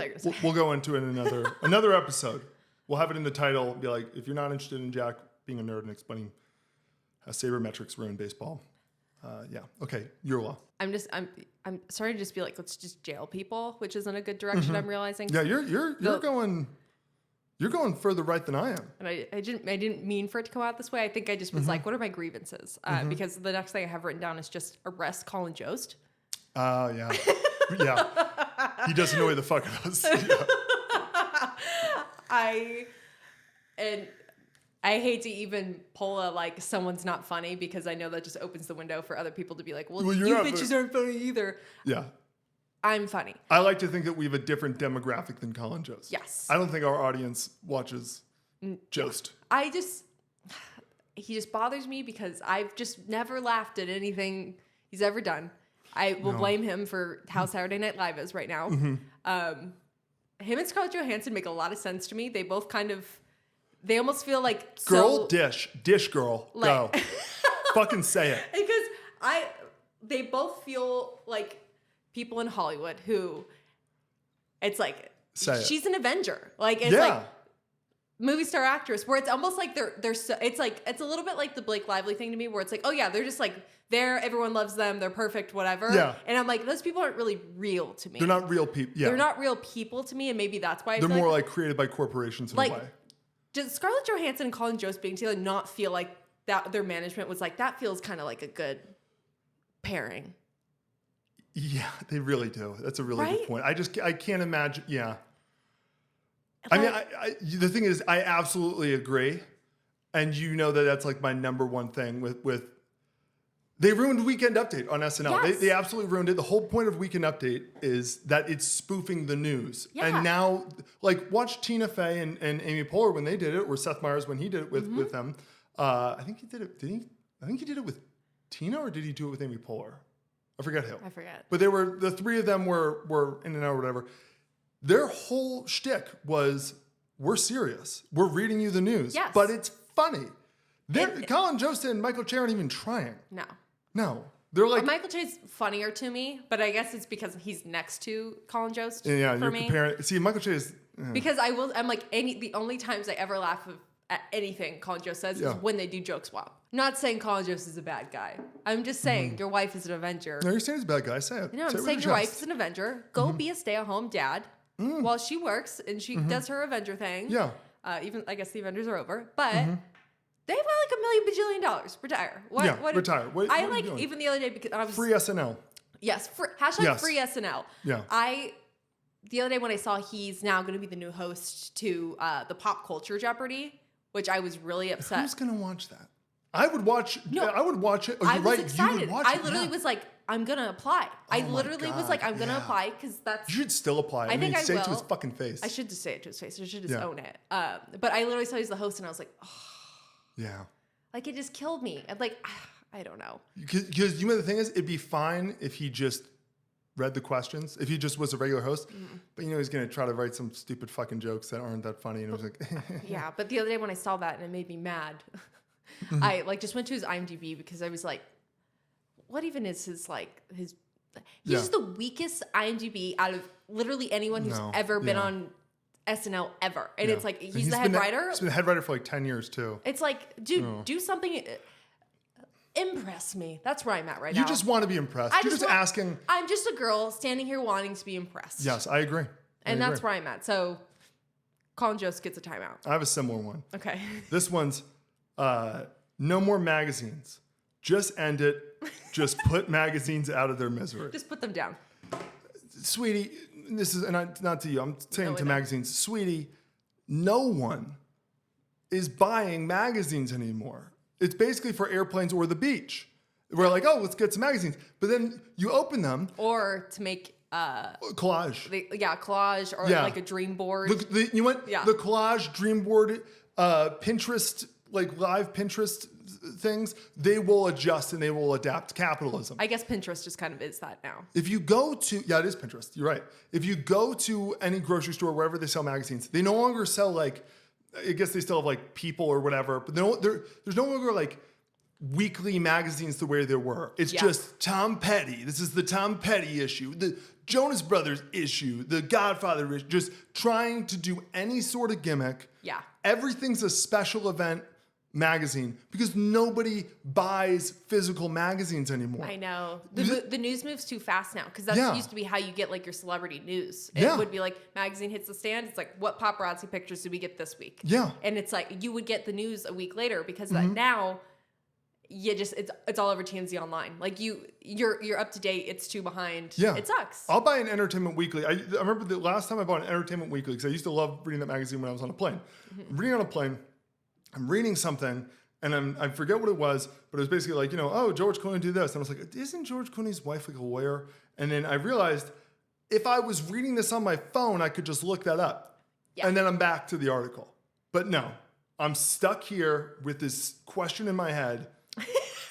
we'll go into it in another episode. We'll have it in the title. Be like, if you're not interested in Jack being a nerd and explaining how sabermetrics ruin baseball. Okay. Your law. I'm starting to just be like, let's just jail people, which isn't a good direction. I'm realizing. Yeah. You're going further right than I am. And I didn't mean for it to come out this way. I think I just was like, what are my grievances? Because the next thing I have written down is just arrest Colin Jost. Yeah. Yeah. He does annoy the fuck out of us. Yeah. I hate to even pull a like someone's not funny because I know that just opens the window for other people to be like, well you bitches aren't funny either. Yeah. I'm funny. I like to think that we have a different demographic than Colin Jost. Yes. I don't think our audience watches Jost. He just bothers me because I've just never laughed at anything he's ever done. I will blame him for how Saturday Night Live is right now. Him and Scarlett Johansson make a lot of sense to me. They both they almost feel like girl dish girl, go. Fucking say it. Because they both feel like people in Hollywood who it's like she's an Avenger. Like it's like movie star actress where it's almost like they're so, it's like it's a little bit like the Blake Lively thing to me where it's like, oh yeah, they're just like everyone loves them, they're perfect, whatever. Yeah. And I'm like, those people aren't really real to me. They're not real people. Yeah. They're not real people to me, and maybe that's why they're more like created by corporations in a way. Does Scarlett Johansson and Colin Jost being together not feel like that their management was like, that feels kind of like a good pairing? Yeah, they really do. That's a really good point. I can't imagine. Yeah. But, I mean, the thing is, I absolutely agree. And you know that's like my number one thing with they ruined Weekend Update on SNL. Yes. They absolutely ruined it. The whole point of Weekend Update is that it's spoofing the news. Yeah. And now, like, watch Tina Fey and Amy Poehler when they did it, or Seth Meyers when he did it with them. I think he did it. I think he did it with Tina, or did he do it with Amy Poehler? I forget who. I forget. But the three of them were in and out or whatever. Their whole shtick was, we're serious. We're reading you the news. Yes. But it's funny. Colin Jost and Michael Che aren't even trying. No. They're like... Michael Che's funnier to me, but I guess it's because he's next to Colin Jost Yeah, for you're me. comparing... See, Michael Che is... Because I'm like, the only times I ever laugh at anything Colin Jost says is when they do joke swap. Not saying Colin Jost is a bad guy. I'm just saying your wife is an Avenger. No, you're saying he's a bad guy. Say it. No, I'm Say it saying with your your wife chest. is an Avenger. Go be a stay-at-home dad while she works and she does her Avenger thing. Yeah. Even I guess the Avengers are over, but they've got like $1 million bajillion. Retire. Retire. What I are you like doing? even the other day because I was Free SNL. yes, hashtag Yes. free SNL. Yeah. The other day when I saw he's now going to be the new host to the Pop Culture Jeopardy, which I was really upset. Who's going to watch that? I would watch... No. I would watch it. Oh, I you're was right. excited. You would watch I it. literally was like, I'm gonna apply. I my literally was God, like, I'm gonna yeah. apply because that's. You should still apply. I mean, think I say it to will. his fucking face. I should just say it to his face. I should just Yeah. own it. But I literally saw he's the host, and I was like, oh, Yeah. like it just killed me. I'm like, I don't know. Because you know the thing is, it'd be fine if he just read the questions, if he just was a regular host. But you know he's gonna try to write some stupid fucking jokes that aren't that funny, and it was like, Yeah, but the other day when I saw that and it made me mad, I like just went to his IMDb because I was like, what even is his like his? He's Yeah. just the weakest IMDb out of literally anyone who's No, ever been yeah. on SNL ever, and Yeah. it's like And he's the head writer. He's been the head writer for like 10 years too. It's like, dude, do something. Impress me. That's where I'm at right now. You just want to be impressed. You're just asking. I'm just a girl standing here wanting to be impressed. Yes, I agree. And that's where I'm at. So Colin Jost gets a timeout. I have a similar one. Okay. This one's no more magazines. Just end it. Just put magazines out of their misery. Just put them down. Sweetie, this is not to you. I'm saying No, to no. magazines. Sweetie, no one is buying magazines anymore. It's basically for airplanes or the beach. We're like, oh, let's get some magazines. But then you open them. Or to make Collage. collage or Yeah. like a dream board. Look, you went Yeah. the collage, dream board, Pinterest, like live Pinterest things. They will adjust and they will adapt. Capitalism. I guess Pinterest just kind of is that now. If you go to, it is Pinterest. You're right. If you go to any grocery store, wherever they sell magazines, they no longer sell like, I guess they still have like People or whatever, but there's no longer like weekly magazines the way there were. It's just Tom Petty. This is the Tom Petty issue, the Jonas Brothers issue, the Godfather issue, just trying to do any sort of gimmick. Yeah. Everything's a special event magazine because nobody buys physical magazines anymore. I know. The news moves too fast now because that used to be how you get like your celebrity news. It would be like magazine hits the stand. It's like, what paparazzi pictures did we get this week? Yeah. And it's like you would get the news a week later because that now it's all over TMZ online. Like you're up to date. It's too behind. Yeah. It sucks. I'll buy an Entertainment Weekly. I remember the last time I bought an Entertainment Weekly because I used to love reading that magazine when I was on a plane. I'm reading on a plane. I'm reading something, and I forget what it was, but it was basically like, oh, George Clooney did this. And I was like, isn't George Clooney's wife like a lawyer? And then I realized if I was reading this on my phone, I could just look that up. Yeah. And then I'm back to the article. But no, I'm stuck here with this question in my head,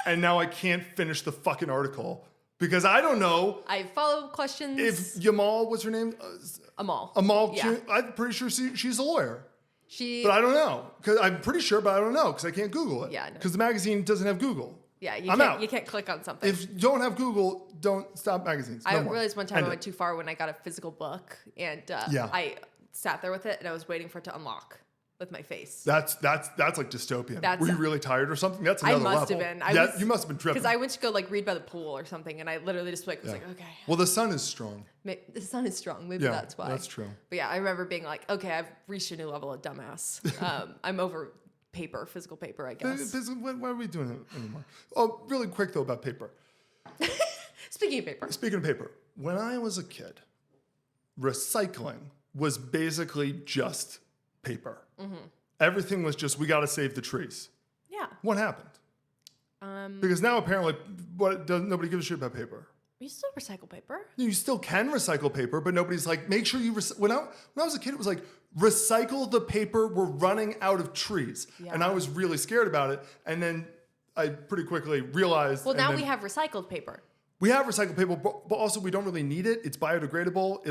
and now I can't finish the fucking article because I don't know I follow questions. if Yamal, what's her name? Amal. Yeah. I'm pretty sure she's a lawyer. She. But I don't know. Because I'm pretty sure, but I don't know because I can't Google it. Yeah, no. Because the magazine doesn't have Google. Yeah, I'm out. You can't click on something. If you don't have Google, don't stop magazines. I No more. realized one time End I it. went too far when I got a physical book and Yeah. I sat there with it and I was waiting for it to unlock with my face. That's like dystopian. Were you really tired or something? That's I another must level. have been. You must have been tripping. Because I went to go like read by the pool or something, and I literally just was like, okay. Well, the sun is strong. The sun is strong. Maybe Yeah, that's why. that's true. But yeah, I remember being like, okay, I've reached a new level of dumbass. I'm over paper, physical paper, I guess. Why are we doing it anymore? Oh, really quick though about paper. Speaking of paper. Speaking of paper, when I was a kid, recycling was basically just paper. Everything was just, we got to save the trees. What happened? Because now apparently nobody gives a shit about paper. You still recycle paper? You still can recycle paper, but nobody's like, make sure you when I was a kid, it was like, recycle the paper. We're running out of trees. Yeah. And I was really scared about it. And then I pretty quickly realized. Well, now we have recycled paper. We have recycled paper, but also we don't really need it. It's biodegradable.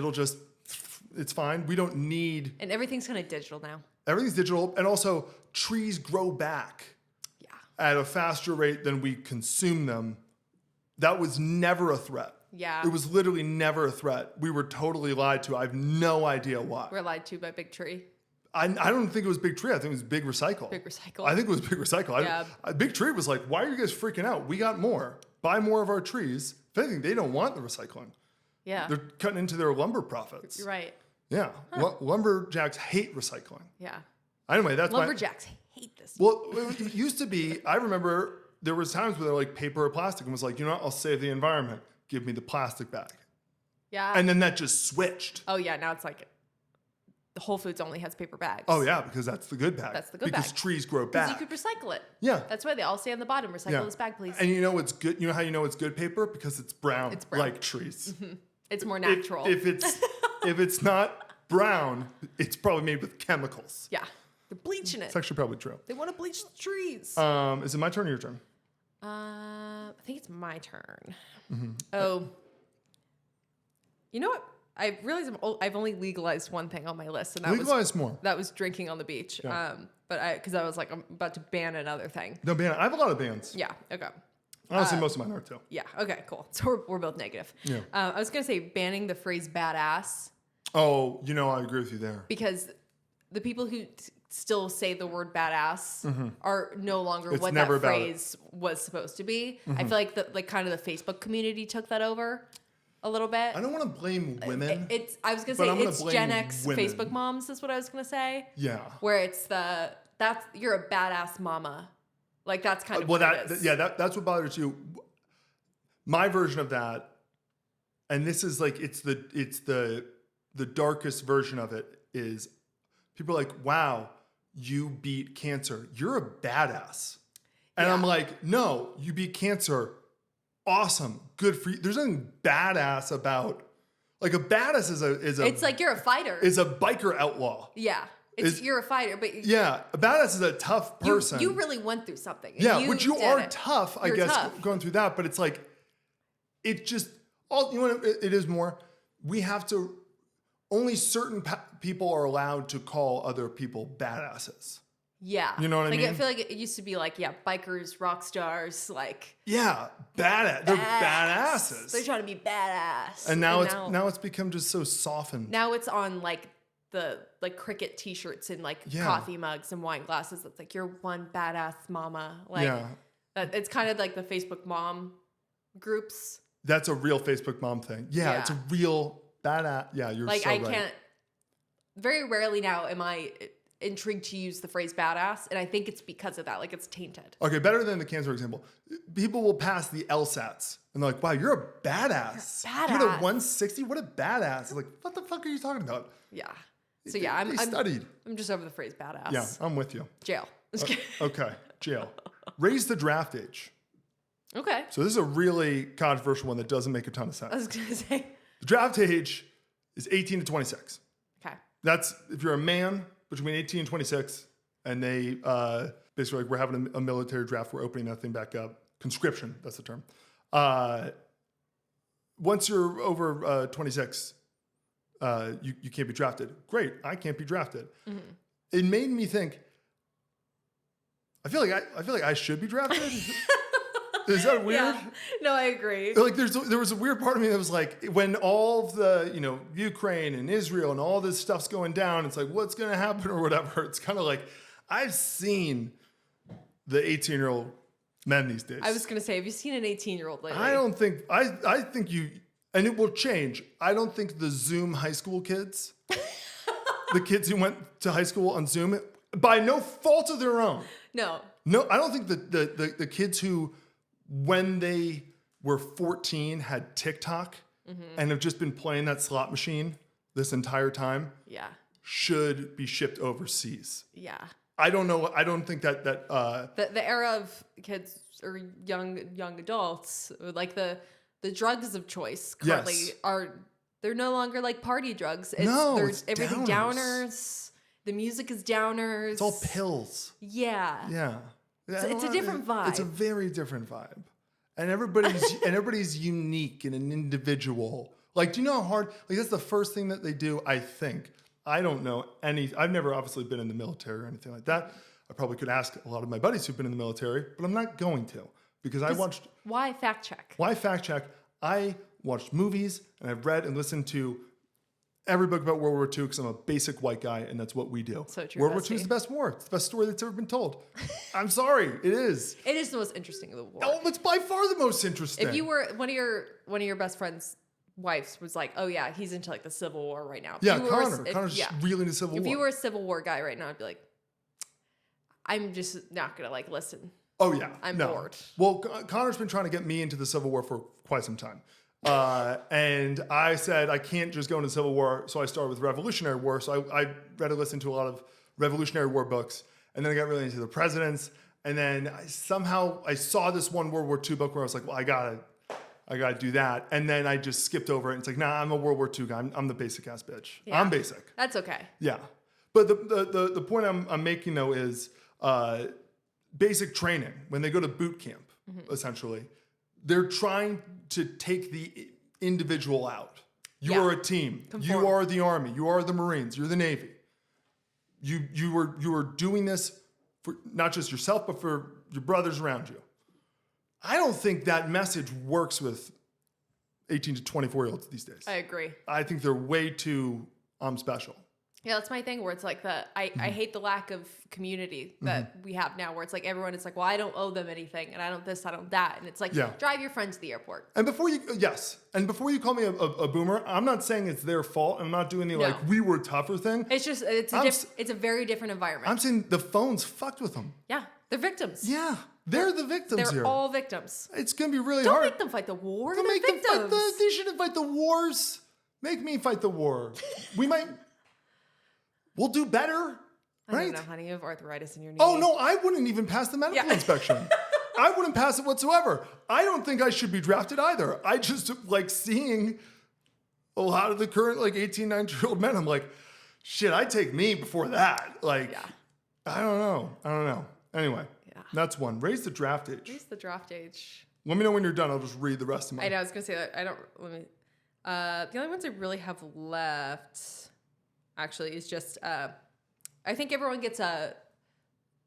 It's fine. We don't need. And everything's kind of digital now. Everything's digital. And also trees grow back at a faster rate than we consume them. That was never a threat. Yeah. It was literally never a threat. We were totally lied to. I have no idea why. We're lied to by Big Tree. I don't think it was Big Tree. I think it was Big Recycle. Big Recycle. I think it was Big Recycle. Yeah. Big Tree was like, why are you guys freaking out? We got more. Buy more of our trees. If anything, they don't want the recycling. Yeah. They're cutting into their lumber profits. You're right. Yeah. Lumberjacks hate recycling. Yeah. Anyway, that's Lumberjacks hate this. Well, it used to be, I remember there was times where they're like paper or plastic and was like, you know what, I'll save the environment. Give me the plastic bag. Yeah. And then that just switched. Oh, yeah. Now it's like the Whole Foods only has paper bags. Oh, yeah, because that's the good bag. That's the good bag. Because trees grow back. Because you could recycle it. Yeah. That's why they all say on the bottom, recycle this bag, please. And you know what's good? You know how you know it's good paper? Because it's brown. It's brown. Like trees. Mm-hmm. It's more natural. If it's not brown, it's probably made with chemicals. Yeah. They're bleaching it. It's actually probably true. They want to bleach the trees. Is it my turn or your turn? I think it's my turn. Mm-hmm. Oh. You know what? I realize I've only legalized one thing on my list, and that was drinking on the beach. Yeah. Because I was like, I'm about to ban another thing. No, ban. I have a lot of bans. Yeah. Okay. Honestly, most of mine are too. Yeah. Okay. Cool. So we're both negative. Yeah. I was gonna say banning the phrase "badass" Oh, I agree with you there. because the people who still say the word "badass" are no longer It's what never that about phrase was supposed to be. I feel like kind of the Facebook community took that over a little bit. I don't want to blame women. I was gonna but say I'm gonna it's blame Gen X women. Facebook moms is what I was gonna say. Yeah. Where it's you're a badass mama. Like that's kind of Well, what it is. that's what bothers you. My version of that, and this is like it's the darkest version of it is people are like, wow, you beat cancer. You're a badass. And I'm like, no, you beat cancer. Awesome. Good for you. There's nothing badass about like a badass is a It's like you're a fighter. is a biker outlaw. Yeah. You're a fighter, but Yeah. A badass is a tough person. You really went through something. Yeah, which you are did it. tough, I You're guess, tough. going through that. But it's like, it just, it is more, we have to, only certain people are allowed to call other people badasses. Yeah. You know what I mean? I feel like it used to be like, bikers, rock stars, like. Yeah, badass. They're badasses. They're trying to be badass. And now it's become just so softened. Now it's on like the cricket t-shirts and like coffee mugs and wine glasses. That's like, you're one badass mama. Like it's kind of like the Facebook mom groups. That's a real Facebook mom thing. Yeah. It's a real badass. Yeah, you're like, so right. can't, very rarely now am I intrigued to use the phrase badass. And I think it's because of that. Like it's tainted. Okay, better than the cancer example. People will pass the LSATs and they're like, wow, you're a badass. You're a badass. You had a 160? What a badass. It's like, what the fuck are you talking about? Yeah. So yeah, I'm studied. I'm just over the phrase badass. Yeah, I'm with you. Jail. Okay, jail. Raise the draft age. Okay. So this is a really controversial one that doesn't make a ton of sense. I was gonna say. The draft age is 18 to 26. Okay. That's if you're a man between 18 and 26, and they basically like we're having a military draft, we're opening that thing back up. Conscription, that's the term. Once you're over 26, you can't be drafted. Great, I can't be drafted. Mm-hmm. It made me think. I feel like I should be drafted. Is that weird? Yeah. No, I agree. Like there was a weird part of me that was like, when all of the, Ukraine and Israel and all this stuff's going down, it's like, what's going to happen or whatever. It's kind of like, I've seen the 18-year-old men these days. I was going to say, have you seen an 18-year-old lately? I don't think, I think and it will change. I don't think the Zoom high school kids, the kids who went to high school on Zoom, by no fault of their own. No, I don't think the kids who, when they were 14, had TikTok and have just been playing that slot machine this entire time, yeah, should be shipped overseas. yeah. I don't know. I don't think that The era of kids or young adults, like the drugs of choice currently they're no longer like party drugs. There's everything downers. The music is downers. It's all pills. Yeah. Yeah. It's a different vibe. It's a very different vibe. And everybody's unique and an individual. Like, do you know how hard, like that's the first thing that they do, I think. I don't know I've never obviously been in the military or anything like that. I probably could ask a lot of my buddies who've been in the military, but I'm not going to because I watched. Why fact check? Why fact check? I watched movies and I've read and listened to every book about World War II because I'm a basic white guy and that's what we do. So true. World War II is the best war. It's the best story that's ever been told. I'm sorry, it is. It is the most interesting of the war. Oh, it's by far the most interesting. If you were one of your best friends' wives was like, oh yeah, he's into like the Civil War right now. Yeah, Connor's just really into Civil War. If you were a Civil War guy right now, I'd be like, I'm just not gonna like listen. Oh yeah, I'm bored. Well, Connor's been trying to get me into the Civil War for quite some time. And I said, I can't just go into Civil War. So I started with Revolutionary War. So I read and listened to a lot of Revolutionary War books. And then I got really into the presidents. And then I saw this one World War II book where I was like, well, I gotta do that. And then I just skipped over it. It's like, nah, I'm a World War II guy. I'm the basic ass bitch. Yeah, I'm basic. That's okay. Yeah. But the point I'm making though is basic training. When they go to boot camp, essentially, they're trying to take the individual out. You are a team. Conform. You are the Army. You are the Marines. You're the Navy. You are doing this for not just yourself, but for your brothers around you. I don't think that message works with 18 to 24-year-olds these days. I agree. I think they're way too special. Yeah, that's my thing where it's like I hate the lack of community that we have now where it's like everyone is like, well, I don't owe them anything and I don't this, I don't that. And it's like, drive your friends to the airport. And before you call me a boomer, I'm not saying it's their fault. I'm not doing the like, we were tougher thing. It's just, it's a very different environment. I'm saying the phones fucked with them. Yeah, they're victims. Yeah, they're the victims here. They're all victims. It's going to be really hard. Don't make them fight the war. Don't make them fight they shouldn't fight the wars. Make me fight the war. We'll do better, right? I don't know, honey. You have arthritis in your knee. Oh, no, I wouldn't even pass the medical inspection. I wouldn't pass it whatsoever. I don't think I should be drafted either. I just like seeing a lot of the current like 18, 19-year-old men. I'm like, shit, I'd take me before that. Like, I don't know. Anyway, that's one. Raise the draft age. Raise the draft age. Let me know when you're done. I'll just read the rest of mine. I know. I was going to say that. The only ones I really have left... actually is just I think everyone gets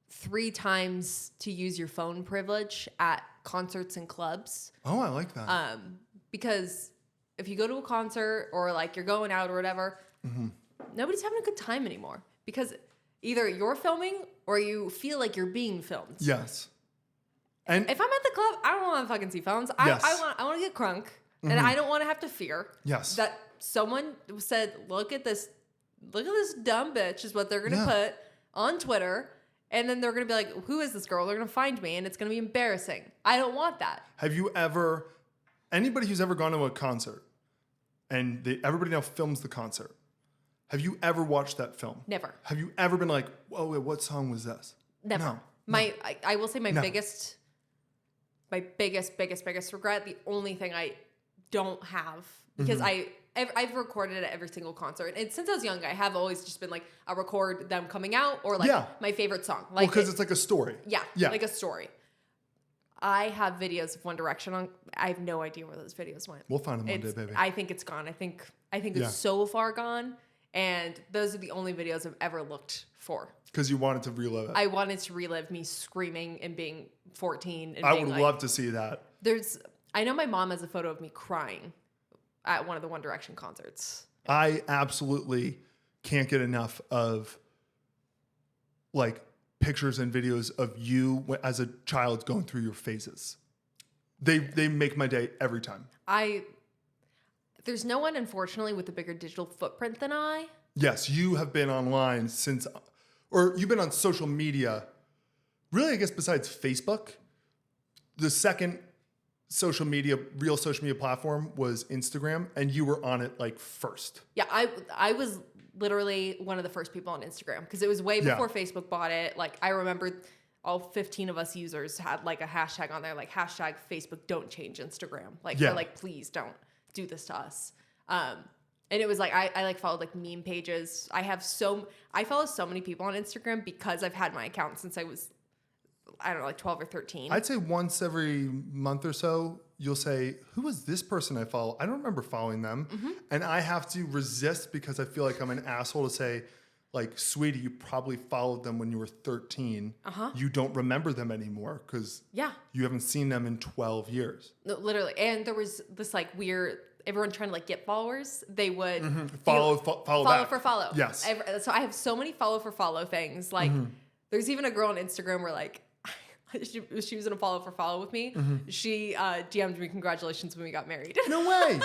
3 times to use your phone privilege at concerts and clubs. Oh, I like that. Because if you go to a concert or like you're going out or whatever, nobody's having a good time anymore because either you're filming or you feel like you're being filmed. Yes. And if I'm at the club, I don't want to fucking see phones. I want to get crunk and I don't want to have to fear that someone said, look at this dumb bitch is what they're going to put on Twitter. And then they're going to be like, who is this girl? They're going to find me and it's going to be embarrassing. I don't want that. Have you ever, anybody who's ever gone to a concert and everybody now films the concert. Have you ever watched that film? Never. Have you ever been like, whoa, wait, what song was this? Never. No. I will say my biggest regret, the only thing I don't have, because I've recorded at every single concert. And since I was young, I have always just been like, I'll record them coming out or like my favorite song. Like, because it's like a story. Yeah, like a story. I have videos of One Direction on. I have no idea where those videos went. We'll find them one day, baby. I think it's gone. I think it's so far gone. And those are the only videos I've ever looked for. Because you wanted to relive it. I wanted to relive me screaming and being 14. And I would love to see that. I know my mom has a photo of me crying at one of the One Direction concerts. I absolutely can't get enough of like pictures and videos of you as a child going through your phases. They make my day every time. There's no one, unfortunately, with a bigger digital footprint than I. Yes, you have been online or you've been on social media. Really, I guess besides Facebook, the second real social media platform was Instagram, and you were on it like first. Yeah, I was literally one of the first people on Instagram because it was way before Facebook bought it. Like I remember all 15 of us users had like a hashtag on there, like hashtag Facebook don't change Instagram. Like, or like, please don't do this to us. And it was like, I like followed like meme pages. I follow so many people on Instagram because I've had my account since I was, I don't know, like 12 or 13. I'd say once every month or so, you'll say, who is this person I follow? I don't remember following them. And I have to resist because I feel like I'm an asshole to say, like, sweetie, you probably followed them when you were 13. You don't remember them anymore because you haven't seen them in 12 years. No, literally. And there was this like weird, everyone trying to like get followers. They would follow back. For follow. Yes. So I have so many follow for follow things. Like there's even a girl on Instagram where like, she was in a follow for follow with me. She DM'd me congratulations when we got married. No way.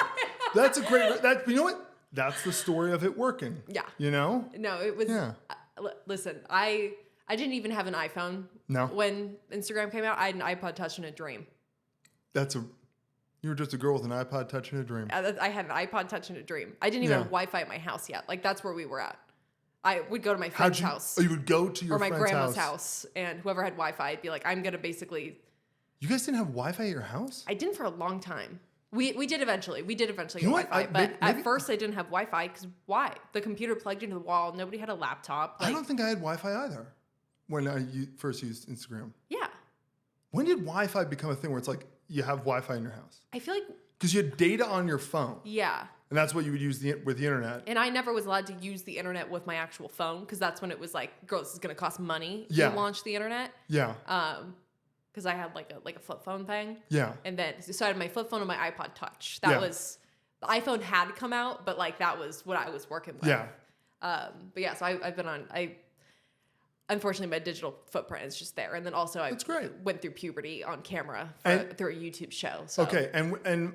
That's a great, you know what? That's the story of it working. Yeah. You know? No, it was, listen, I didn't even have an iPhone when Instagram came out. I had an iPod Touch in a dream. You were just a girl with an iPod Touch in a dream. I had an iPod Touch in a dream. I didn't even have Wi-Fi at my house yet. Like that's where we were at. I would go to my friend's house. Oh, you would go to your friend's house? Or my grandma's house. And whoever had Wi-Fi, I'd be like, I'm going to basically... You guys didn't have Wi-Fi at your house? I didn't for a long time. We did eventually. We did eventually get Wi-Fi. But at first, I didn't have Wi-Fi because why? The computer plugged into the wall. Nobody had a laptop. Like, I don't think I had Wi-Fi either when I first used Instagram. Yeah. When did Wi-Fi become a thing where it's like you have Wi-Fi in your house? I feel like... Because you had data on your phone. Yeah. And that's what you would use with the internet. And I never was allowed to use the internet with my actual phone because that's when it was like, girl, this is going to cost money to launch the internet. Yeah. Because I had like a flip phone thing. Yeah. And then, so I had my flip phone and my iPod Touch. That was, the iPhone had come out, but like that was what I was working with. Yeah. But yeah, so I've been on, unfortunately my digital footprint is just there. And then also I went through puberty on camera through a YouTube show. So. Okay. And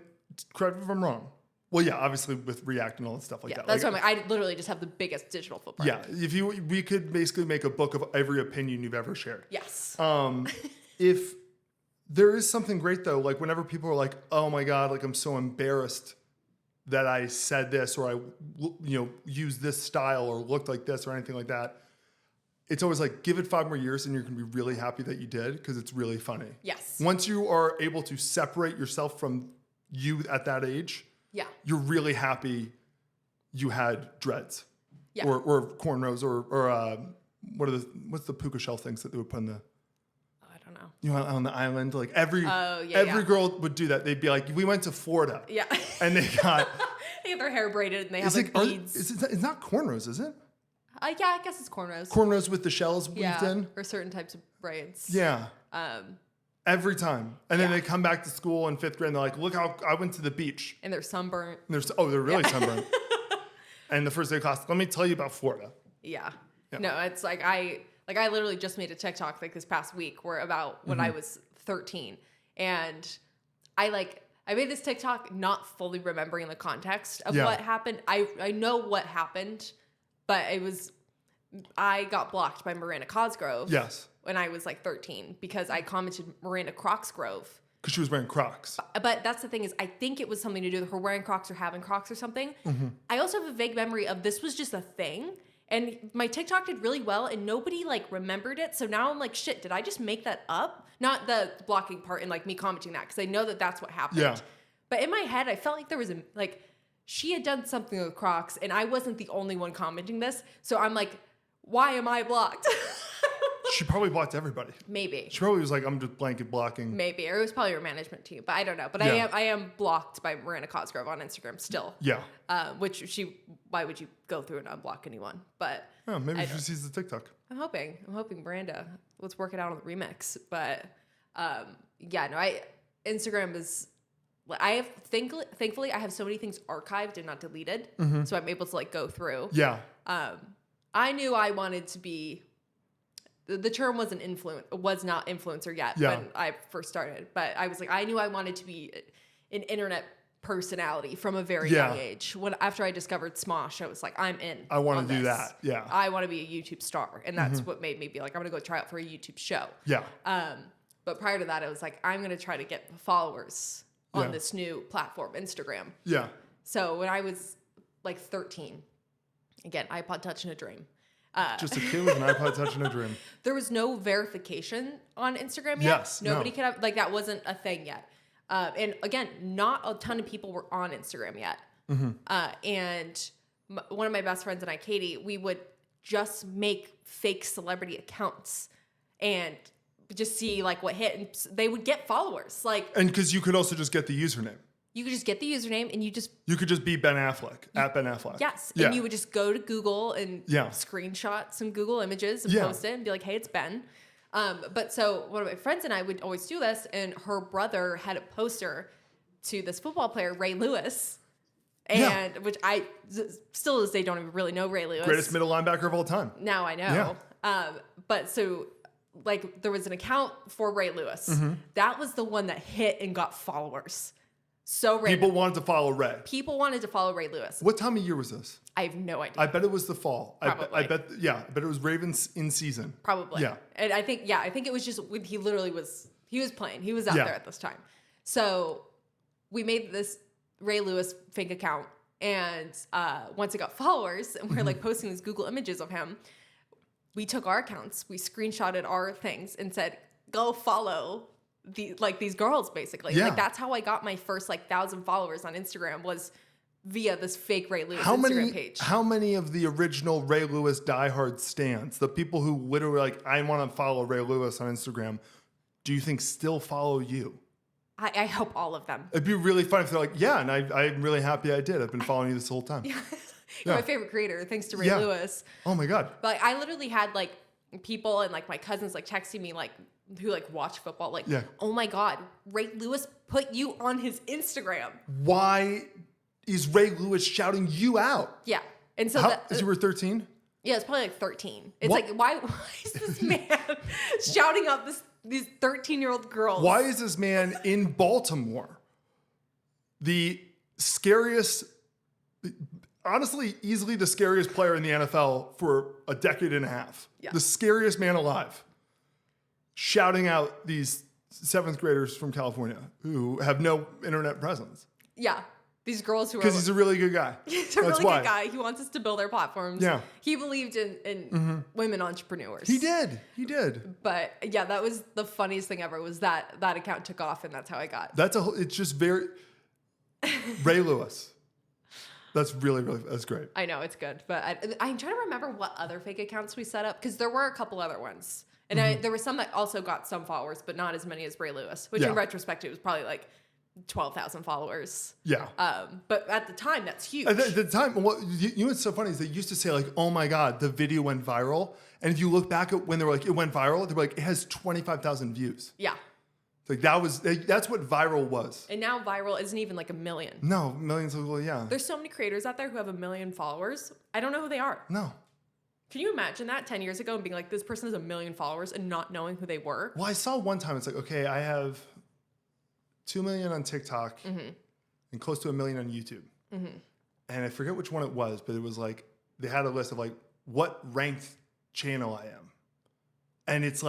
correct me if I'm wrong. Well, yeah, obviously with React and all that stuff like that. That's what I literally just have the biggest digital footprint. Yeah. We could basically make a book of every opinion you've ever shared. Yes. If there is something great though, like whenever people are like, oh my God, like I'm so embarrassed that I said this or I, used this style or looked like this or anything like that. It's always like, give it 5 more years and you're going to be really happy that you did because it's really funny. Yes. Once you are able to separate yourself from you at that age, you're really happy you had dreads or cornrows or what's the puka shell things that they would put in the, on the island, like every girl would do that. They'd be like, we went to Florida. Yeah. And they got their hair braided and they have like beads. It's not cornrows, is it? Yeah, I guess it's cornrows. Cornrows with the shells weaved in? Or certain types of braids. Yeah. Every time. And then they come back to school in 5th grade and they're like, look how I went to the beach. And they're sunburnt. They're really sunburnt. And the first day of class, let me tell you about Florida. Yeah. No, it's like I literally just made a TikTok like this past week where about when I was 13. And I made this TikTok not fully remembering the context of what happened. I know what happened, but I got blocked by Miranda Cosgrove. Yes. When I was like 13 because I commented Miranda Crocsgrove. Because she was wearing Crocs. But that's the thing is I think it was something to do with her wearing Crocs or having Crocs or something. I also have a vague memory of this was just a thing. And my TikTok did really well and nobody like remembered it. So now I'm like, shit, did I just make that up? Not the blocking part and like me commenting that because I know that that's what happened. Yeah. But in my head, I felt like there was she had done something with Crocs and I wasn't the only one commenting this. So I'm like, why am I blocked? She probably blocked everybody. Maybe. She probably was like, I'm just blanket blocking. Maybe. Or it was probably her management team. But I don't know. But I am blocked by Miranda Cosgrove on Instagram still. Yeah. Why would you go through and unblock anyone? But maybe she sees the TikTok. I'm hoping Miranda. Let's work it out on the remix. But Instagram is thankfully I have so many things archived and not deleted. So I'm able to like go through. Yeah. I knew I wanted to be. The term was not influencer yet when I first started, but I was like, I knew I wanted to be an internet personality from a very young age. After I discovered Smosh, I was like, I'm in. I want to do that. Yeah. I want to be a YouTube star. And that's what made me be like, I'm going to go try out for a YouTube show. Yeah. But prior to that, I was like, I'm going to try to get followers on this new platform, Instagram. Yeah. So when I was like 13, Again, iPod Touch and a dream. Just a kid with an iPod Touch and a dream. There was no verification on Instagram yet. Yes, Nobody no. could have, like, that wasn't a thing yet. And again, not a ton of people were on Instagram yet. And one of my best friends and I, Katie, we would just make fake celebrity accounts and just see like what hit, and they would get followers. Like, And because you could also just get the username. you could just get the username and You could just be Ben Affleck, at Ben Affleck. yes. Yeah. And you would just go to Google and Yeah. screenshot some Google images and Yeah. post it and be like, hey, it's Ben. But so one of my friends and I would always do this, and her brother had a poster to this football player, Ray Lewis. And which I still to this day don't even really know Ray Lewis. Greatest middle linebacker of all time. Now I know. But so like there was an account for Ray Lewis. That was the one that hit and got followers. So random. People wanted to follow Ray. People wanted to follow Ray Lewis. What time of year was this? I have no idea. I bet it was the fall. Probably. I bet it was Ravens in season. Probably. Yeah. And I think it was just when he literally was playing. He was out Yeah. there at this time. So we made this Ray Lewis fake account, and once it got followers and we're like posting these Google images of him, we took our accounts, we screenshotted our things and said, go follow these girls basically. Yeah. Like that's how I got my first 1,000 followers on Instagram, was via this fake Ray Lewis How Instagram page. How many of the original Ray Lewis diehard stans, the people who literally like, I want to follow Ray Lewis on Instagram, do you think still follow you? I hope all of them. It'd be really fun if they're like, yeah, and I'm really happy I did. I've been following you this whole time. You're my favorite creator, thanks to Ray Yeah. Lewis. Oh my God. But I literally had people and my cousins texting me who watch football Yeah. oh my God, Ray Lewis put you on his Instagram. Why is Ray Lewis shouting you out? Yeah. And so You were 13? yeah, it's probably 13. It's What? why is this man shouting out these 13-year-old girls? Why is this man in Baltimore, the scariest, honestly, easily the scariest player in the NFL for a decade and a half, Yeah. the scariest man alive, shouting out these seventh graders from California who have no internet presence? Yeah. These girls who are Because he's a really good guy. he's a really good guy. He wants us to build their platforms. Yeah. He believed in women entrepreneurs. He did. But yeah, that was the funniest thing ever, was that account took off, and that's how I got. It's just very, Ray Lewis. That's really, that's great. I know, it's good. But I'm trying to remember what other fake accounts we set up, because there were a couple other ones. And there were some that also got some followers, but not as many as Ray Lewis, which in retrospect, it was probably 12,000 followers. Yeah. But at the time, that's huge. At the time, you know what's so funny is they used to say oh my God, the video went viral. And if you look back at when they were it went viral, they were it has 25,000 views. Yeah. That's what viral was. And now viral isn't even 1 million. No, millions of people, yeah. There's so many creators out there who have 1 million followers. I don't know who they are. No. Can you imagine that 10 years ago and being this person has 1 million followers and not knowing who they were? Well, I saw one time, it's okay, I have 2 million on TikTok and close to 1 million on YouTube. And I forget which one it was, but it was they had a list of what ranked channel I am. And it's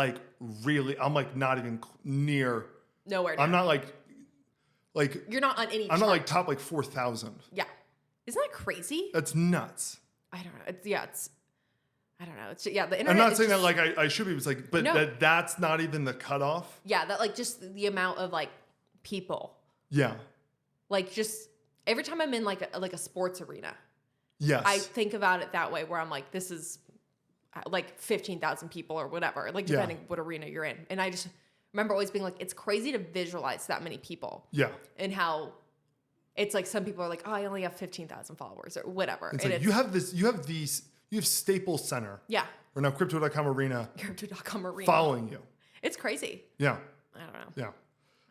really, I'm not even near. Nowhere near. I'm not You're not on any I'm chart. not top 4,000. Yeah. Isn't that crazy? That's nuts. I don't know. I don't know. The internet. I'm not saying just, that I should be. It's but No. that's not even the cutoff. Yeah, that just the amount of people. Yeah. Just every time I'm in a sports arena, Yes. I think about it that way, where I'm this is 15,000 people or whatever, depending what arena you're in. And I just remember always being it's crazy to visualize that many people. Yeah. And how it's some people are oh, I only have 15,000 followers or whatever. It's and you have Staples Center. Yeah. Or now Crypto.com Arena. Crypto.com Arena. Following you. It's crazy. Yeah. I don't know. Yeah.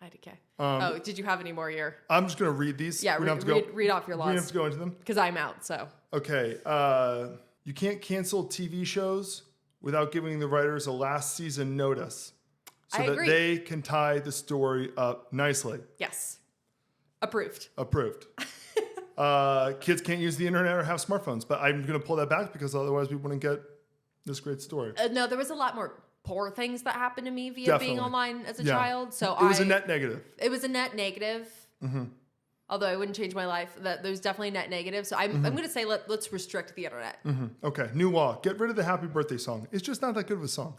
IDK. Did you have any more here? I'm just going to read these. Yeah, we don't have to go. read off your We don't have laws. to go into them. Because I'm out, so. Okay. You can't cancel TV shows without giving the writers a last season notice so I that agree. they can tie the story up nicely. Yes. Approved. Approved. Kids can't use the internet or have smartphones, but I'm going to pull that back because otherwise we wouldn't get this great story. No, there was a lot more poor things that happened to me via Definitely. being online as a Yeah. child. So It was a net negative. It was a net negative. Although I wouldn't change my life. That there's definitely net negative. So I'm going to say let's restrict the internet. Okay, new law. Get rid of the happy birthday song. It's just not that good of a song.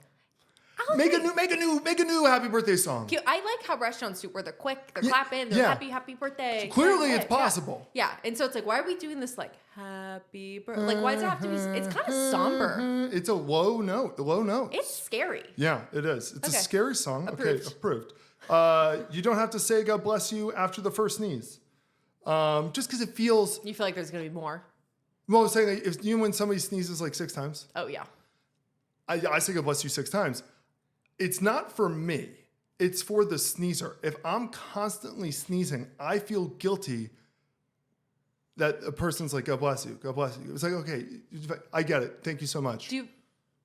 I'll Make agree. a new happy birthday song. Cute. I like how restaurants do where they're quick, they're clapping, they're happy birthday. Clearly, Yeah, it's possible. Yeah. And so it's like, why are we doing this like happy birthday? Like, why does it have to be? It's kind of somber. It's a low note. The low note. It's scary. Yeah, it is. It's a Okay. scary song. Approved. Okay, approved. You don't have to say God bless you after the first sneeze. Just because it feels. You feel like there's going to be more. Well, I was saying like, if when somebody sneezes like 6 times, Oh yeah. I say God bless you 6 times. It's not for me. It's for the sneezer. If I'm constantly sneezing, I feel guilty that a person's like, God bless you, God bless you. It's like, okay, I get it. Thank you so much. Do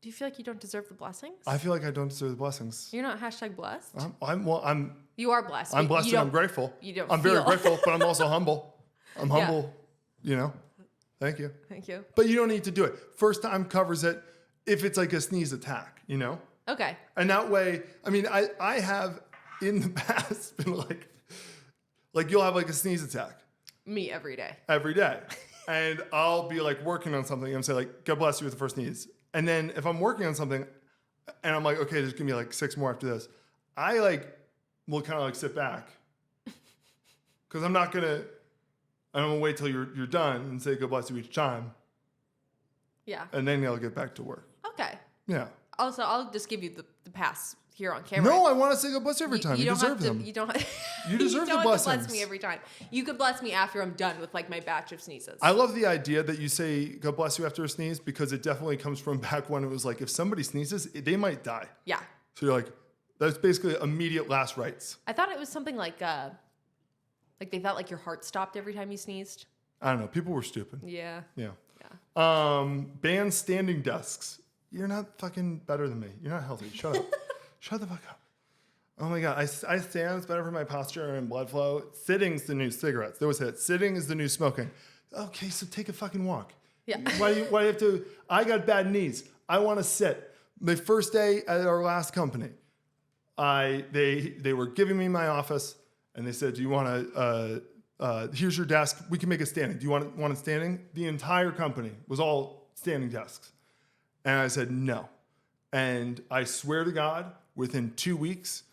you feel like you don't deserve the blessings? I feel like I don't deserve the blessings. You're not hashtag blessed. I'm You are blessed. I'm blessed You and I'm don't- grateful. you don't I'm very feel. grateful, but I'm also humble. I'm Yeah. humble, you know. Thank you. Thank you. But you don't need to do it. First time covers it if it's like a sneeze attack, you know? Okay. And that way, I mean, I have in the past been like you'll have like a sneeze attack Me every day. every day. And I'll be like working on something and say like, God bless you with the first sneeze. And then if I'm working on something and I'm like, okay, there's gonna be like 6 more after this, I like will kind of like sit back. Cause I'm gonna wait till you're done and say God bless you each time. Yeah. And then I'll get back to work. Okay. Yeah. Also, I'll just give you the pass here on camera. No, I want to say God bless you every time. You don't deserve have to, them. You don't. You deserve you the don't have to blessings. bless me every time. You could bless me after I'm done with like my batch of sneezes. I love the idea that you say God bless you after a sneeze because it definitely comes from back when it was like if somebody sneezes, they might die. Yeah. So you're like, that's basically immediate last rites. I thought it was something like they thought like your heart stopped every time you sneezed. I don't know. People were stupid. Yeah. Yeah. Yeah. Ban standing desks. You're not fucking better than me. You're not healthy. Shut up. Shut the fuck up. Oh my God. I stand. It's better for my posture and blood flow. Sitting's the new cigarettes. There was it. Sitting is the new smoking. Okay, so take a fucking walk. Yeah. Why do you have to? I got bad knees. I want to sit. The first day at our last company, they were giving me my office and they said, do you want to, here's your desk. We can make it standing. Do you want it standing? The entire company was all standing desks. And I said, no. And I swear to God, within 2 weeks,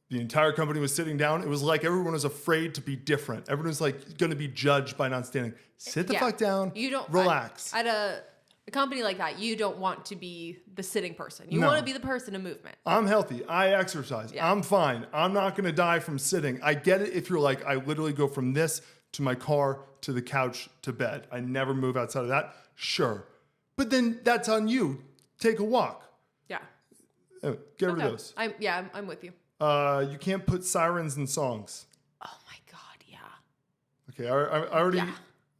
the entire company was sitting down. It was like everyone was afraid to be different. Everyone was like going to be judged by not standing. Sit the Yeah. fuck down. You don't relax. At a company like that, you don't want to be the sitting person. You No. want to be the person in movement. I'm healthy. I exercise. Yeah. I'm fine. I'm not going to die from sitting. I get it if you're like, I literally go from this to my car to the couch to bed. I never move outside of that. Sure. But then that's on you. Take a walk. Yeah. Get rid of those. I'm with you. You can't put sirens in songs. Oh my God. Yeah. Okay, I Yeah.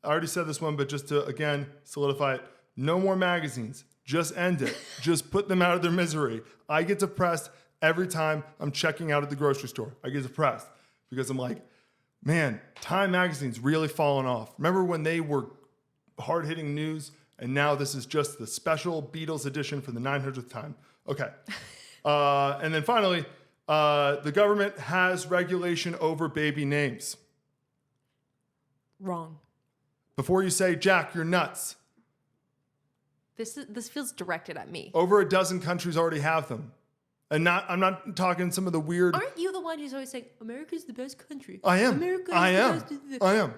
already said this one, but just to, again, solidify it. No more magazines. Just end it. Just put them out of their misery. I get depressed every time I'm checking out at the grocery store. I get depressed because I'm like, man, Time magazine's really fallen off. Remember when they were hard-hitting news? And now this is just the special Beatles edition for the 900th time. Okay. And then finally, the government has regulation over baby names. Wrong. Before you say, Jack, you're nuts. This feels directed at me. Over a dozen countries already have them. And I'm not talking some of the weird. Aren't you the one who's always saying America's the best country? I am. America I is am. the best. I am.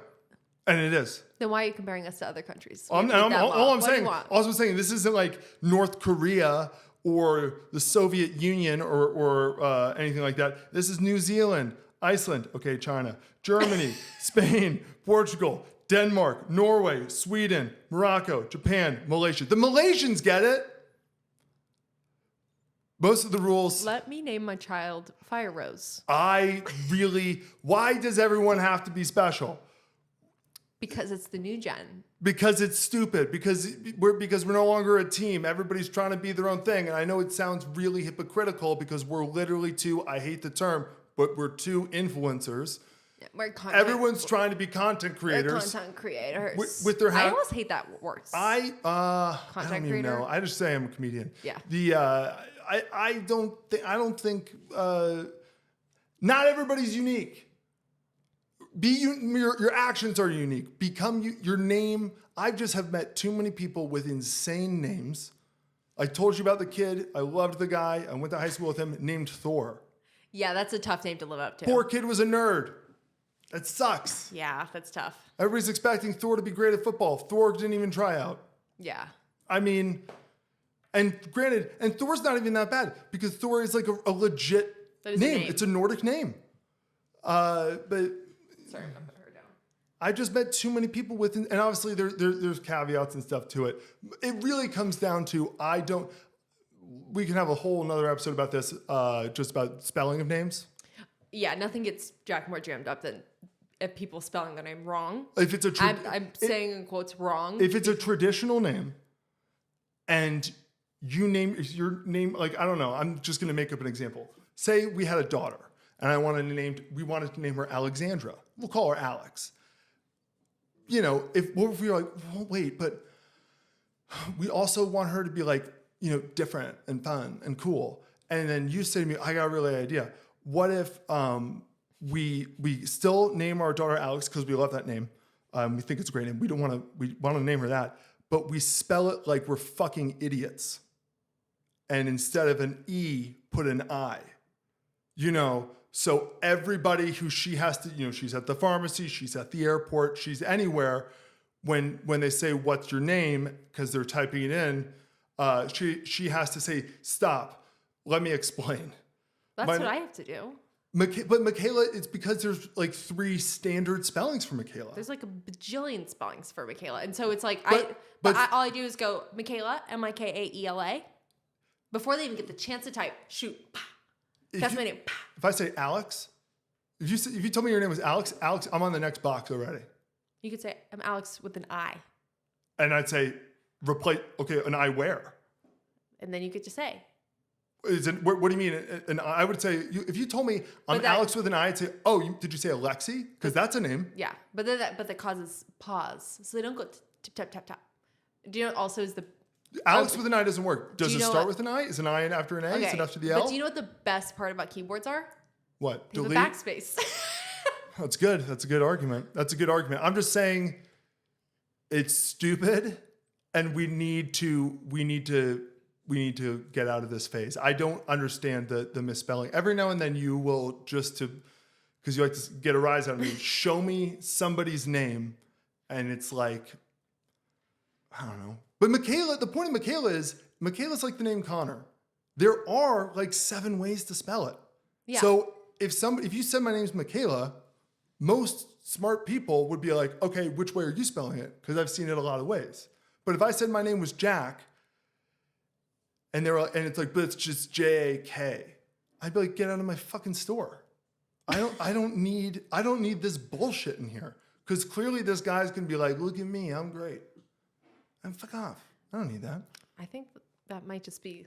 And it is. Then why are you comparing us to other countries? All I'm What do saying, you want? also saying, this isn't like North Korea or the Soviet Union or anything like that. This is New Zealand, Iceland, okay, China, Germany, Spain, Portugal, Denmark, Norway, Sweden, Morocco, Japan, Malaysia. The Malaysians get it. Most of the rules. Let me name my child Fire Rose. Why does everyone have to be special? Because it's the new gen. Because it's stupid. Because we're no longer a team. Everybody's trying to be their own thing. And I know it sounds really hypocritical because we're literally I hate the term, but we're two influencers. We're Everyone's trying to be content creators. We're content creators. With their I always hate that word. I don't even creator? know. I just say I'm a comedian. Yeah. I don't think not everybody's unique. Your actions are unique. Become your name. I just have met too many people with insane names. I told you about the kid. I loved the guy. I went to high school with him, named Thor. Yeah, that's a tough name to live up to. Poor kid was a nerd. It sucks. Yeah, that's tough. Everybody's expecting Thor to be great at football. Thor didn't even try out. Yeah. I mean, and granted, and Thor's not even that bad because Thor is like a legit name. It's a Nordic name. But sorry, I'm gonna put her down. I just met too many people with, and obviously there's caveats and stuff to it. It really comes down to we can have a whole another episode about this, just about spelling of names. Yeah, nothing gets Jack more jammed up than if people spelling their name wrong. If it's I'm saying in quotes wrong. If it's a traditional name, and you name your name, like I don't know, I'm just gonna make up an example. Say we had a daughter, and we wanted to name her Alexandra. We'll call her Alex. You know, if we were like, well, wait, but we also want her to be like, you know, different and fun and cool. And then you say to me, I got a really idea. What if we still name our daughter Alex because we love that name. We think it's a great name. We want to name her that, but we spell it like we're fucking idiots. And instead of an E, put an I. You know, so everybody who she has to, you know, she's at the pharmacy, she's at the airport, she's anywhere. When they say, what's your name? Because they're typing it in, she has to say, stop, let me explain. That's what I have to do. But Michaela, it's because there's like 3 standard spellings for Michaela. There's like a bajillion spellings for Michaela. And so it's like, all I do is go, Michaela, Mikaela. Before they even get the chance to type, shoot, that's my name. If I say Alex, if you told me your name was Alex, I'm on the next box already. You could say, I'm Alex with an I. And I'd say, replace, okay, an I where? And then you get to say. What do you mean? And I would say, if you told me I'm Alex with an I, I'd say, did you say Alexi? Because that's a name. Yeah, but that causes pause. So they don't go tip, tap, tap, tap. Do you know what also is the... Alex with an I doesn't work. Does it start with an I? Is an I after an A? Okay. Is it after the L? But do you know what the best part about keyboards are? What? They have Delete? a backspace. That's good. That's a good argument. I'm just saying it's stupid and we need to get out of this phase. I don't understand the misspelling. Every now and then you will because you like to get a rise out of me, show me somebody's name and it's like, I don't know. But Michaela, the point of Michaela is, Michaela's like the name Connor. There are like 7 ways to spell it. Yeah. So if you said my name's Michaela, most smart people would be like, okay, which way are you spelling it? Because I've seen it a lot of ways. But if I said my name was Jack, and it's like, but it's just J-A-K, I'd be like, get out of my fucking store. I don't need this bullshit in here. Because clearly this guy's gonna be like, look at me, I'm great. And fuck off. I don't need that. I think that might just be...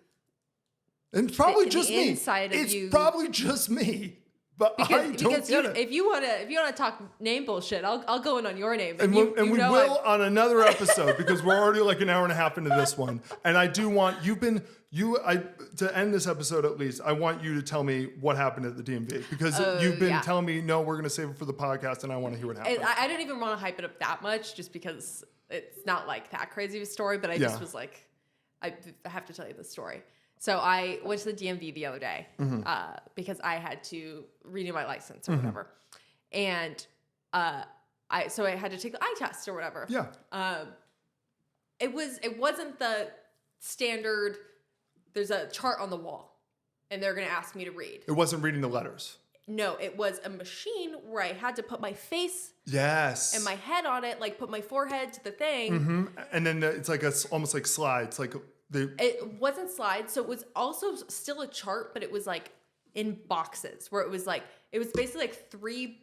It's probably just me. Inside of it's you. probably just me. But I don't get it. If you wanna talk name bullshit, I'll go in on your name. And we will on another episode because we're already like an hour and a half into this one. And I do want to end this episode at least. I want you to tell me what happened at the DMV because you've been telling me no, we're gonna save it for the podcast, and I want to hear what happened. I don't even want to hype it up that much, just because it's not like that crazy of a story. But I just was like, I have to tell you the story. So I went to the DMV the other day because I had to renew my license or whatever. And I had to take the eye test or whatever. Yeah. It wasn't the standard, there's a chart on the wall and they're going to ask me to read. It wasn't reading the letters. No, it was a machine where I had to put my face and my head on it, like put my forehead to the thing. Mm-hmm. And then it's like almost like slides, like it wasn't slides, so it was also still a chart, but it was like in boxes where it was basically like 3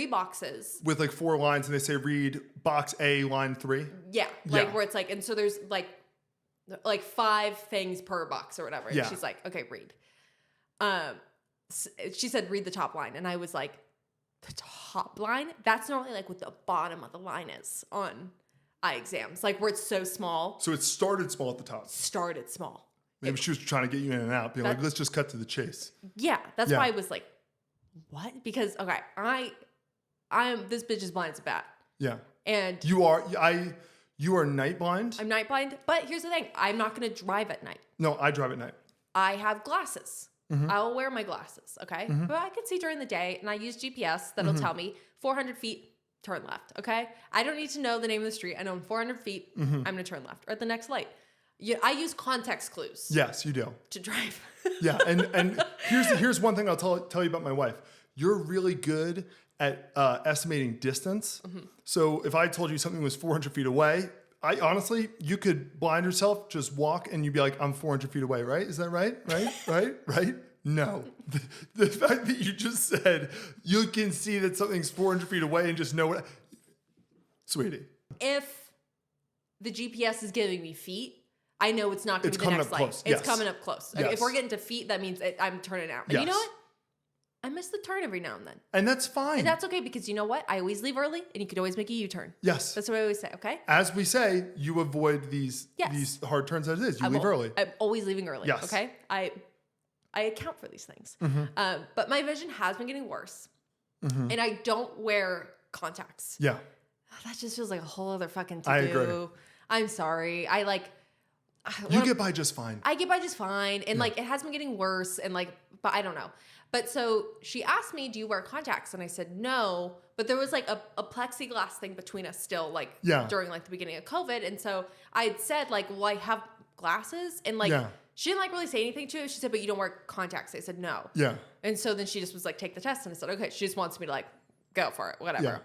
boxes with like 4 lines, and they say read box A, line 3. Yeah, where it's like, and so there's like 5 things per box or whatever. And she's like, okay, read. She said read the top line, and I was like, the top line? That's normally like what the bottom of the line is on eye exams, like where it's so small. So it started small at the top. Started small. Maybe she was trying to get you in and out, being like, let's just cut to the chase. Yeah, that's why I was like, what? Because, okay, this bitch is blind as a bat. Yeah. And You are night blind? I'm night blind, but here's the thing. I'm not going to drive at night. No, I drive at night. I have glasses. I'll wear my glasses, okay? But I can see during the day, and I use GPS that'll tell me 400 feet, turn left, okay? I don't need to know the name of the street. I know in 400 feet, I'm going to turn left or at the next light. I use context clues. Yes, you do. To drive. Yeah, and here's one thing I'll tell you about my wife. You're really good at estimating distance. So if I told you something was 400 feet away, I honestly, you could blind yourself, just walk, and you'd be like, I'm 400 feet away, right? Is that right? Right? No. The fact that you just said you can see that something's 400 feet away and just know what... Sweetie. If the GPS is giving me feet, I know it's not going to be the next light. Close. It's Yes. coming up close. Yes. If we're getting to feet, that means I'm turning out. And you know Yes. what? I miss the turn every now and then. And that's fine. And that's okay because you know what? I always leave early and you could always make a U-turn. Yes. That's what I always say, okay? As we say, you avoid these hard turns as it is. You leave early. I'm always leaving early, Yes. okay? I account for these things. But my vision has been getting worse. And I don't wear contacts. Yeah. That just feels like a whole other fucking to-do. I agree. I'm sorry. You get by just fine. I get by just fine. And like, it has been getting worse. And like, but I don't know. But so she asked me, do you wear contacts? And I said, no. But there was like a plexiglass thing between us still, like during like the beginning of COVID. And so I had said like, well, I have glasses. And like, she didn't like really say anything to it. She said, but you don't wear contacts. I said, no. Yeah. And so then she just was like, take the test. And I said, okay. She just wants me to like, go for it, whatever. Yeah.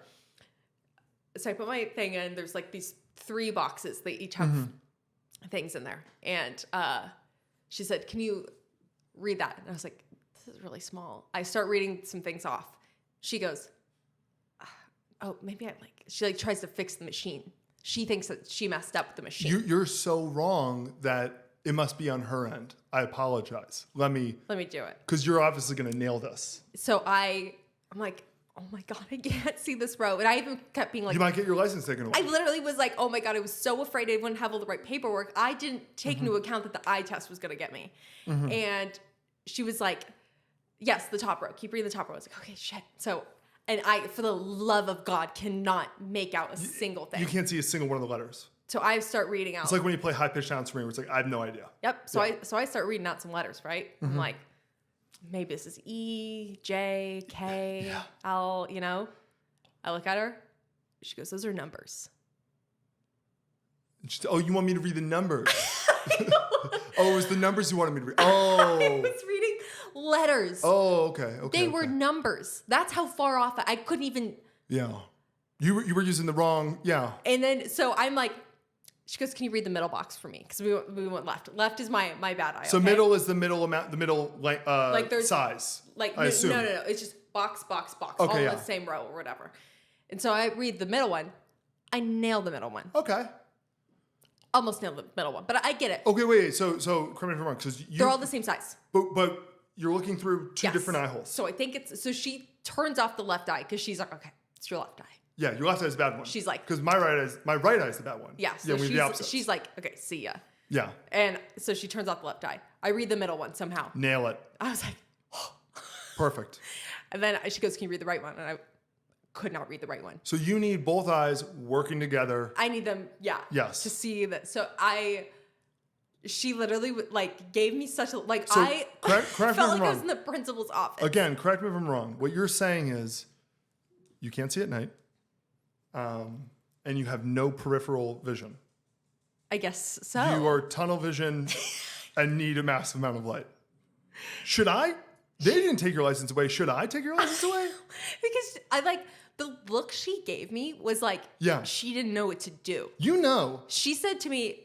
So I put my thing in. There's like these 3 boxes. They each have things in there. And she said, can you read that? And I was like, this is really small. I start reading some things off. She goes, oh, maybe she like tries to fix the machine. She thinks that she messed up the machine. You're so wrong that it must be on her end. I apologize. Let me do it. Because you're obviously going to nail this. So I'm like, oh my God, I can't see this road. And I even kept being like, you might get your license taken away. I literally was like, oh my God, I was so afraid I wouldn't have all the right paperwork. I didn't take into account that the eye test was going to get me. And she was like, yes, the top row. Keep reading the top row. I was like, okay, shit. So, and I, for the love of God, cannot make out a single thing. You can't see a single one of the letters. So I start reading out. It's like when you play high-pitched sound screen where it's like, I have no idea. Yep. So I start reading out some letters, right? I'm like, maybe this is E, J, K, L, you know? I look at her. She goes, those are numbers. Oh, you want me to read the numbers? Oh, it was the numbers you wanted me to read. Oh. I was reading letters. Oh, okay. They were numbers. That's how far off I couldn't even. Yeah. You were using the wrong, yeah. And then, so I'm like, she goes, can you read the middle box for me? Because we went left. Left is my bad eye. So okay? middle is the middle amount, the middle like there's size. Like I assume. no. It's just box, box, box. Okay, all in the same row or whatever. And so I read the middle one. I nailed the middle one. Okay. Almost nailed the middle one, but I get it. Okay, wait. So correct me if I'm wrong, because They're all the same size. But you're looking through two different eye holes. So I think so she turns off the left eye because she's like, okay, it's your left eye. Yeah, your left eye is the bad one. She's like, because my right eye is the bad one. Yeah, so we have the opposite. she's like, okay, see ya. Yeah. And so she turns off the left eye. I read the middle one somehow. Nail it. I was like, oh. Perfect. And then she goes, can you read the right one? And I could not read the right one. So you need both eyes working together. I need them, Yes. to see that. So she literally like gave me such a, like, So I correct felt me if I'm like I was wrong. in the principal's office. Again, correct me if I'm wrong. What you're saying is you can't see at night, and you have no peripheral vision. I guess so. You are tunnel vision and need a massive amount of light. Should I? They didn't take your license away. Should I take your license away? Because I like, the look she gave me was like, she didn't know what to do. You know. She said to me,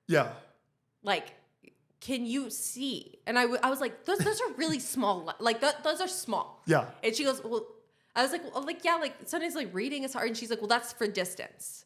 Yeah. like, can you see? And I was like, those are really small. Like, those are small. Yeah. And she goes, well, I was like, well, like, yeah, like sometimes like reading is hard. And she's like, well, that's for distance.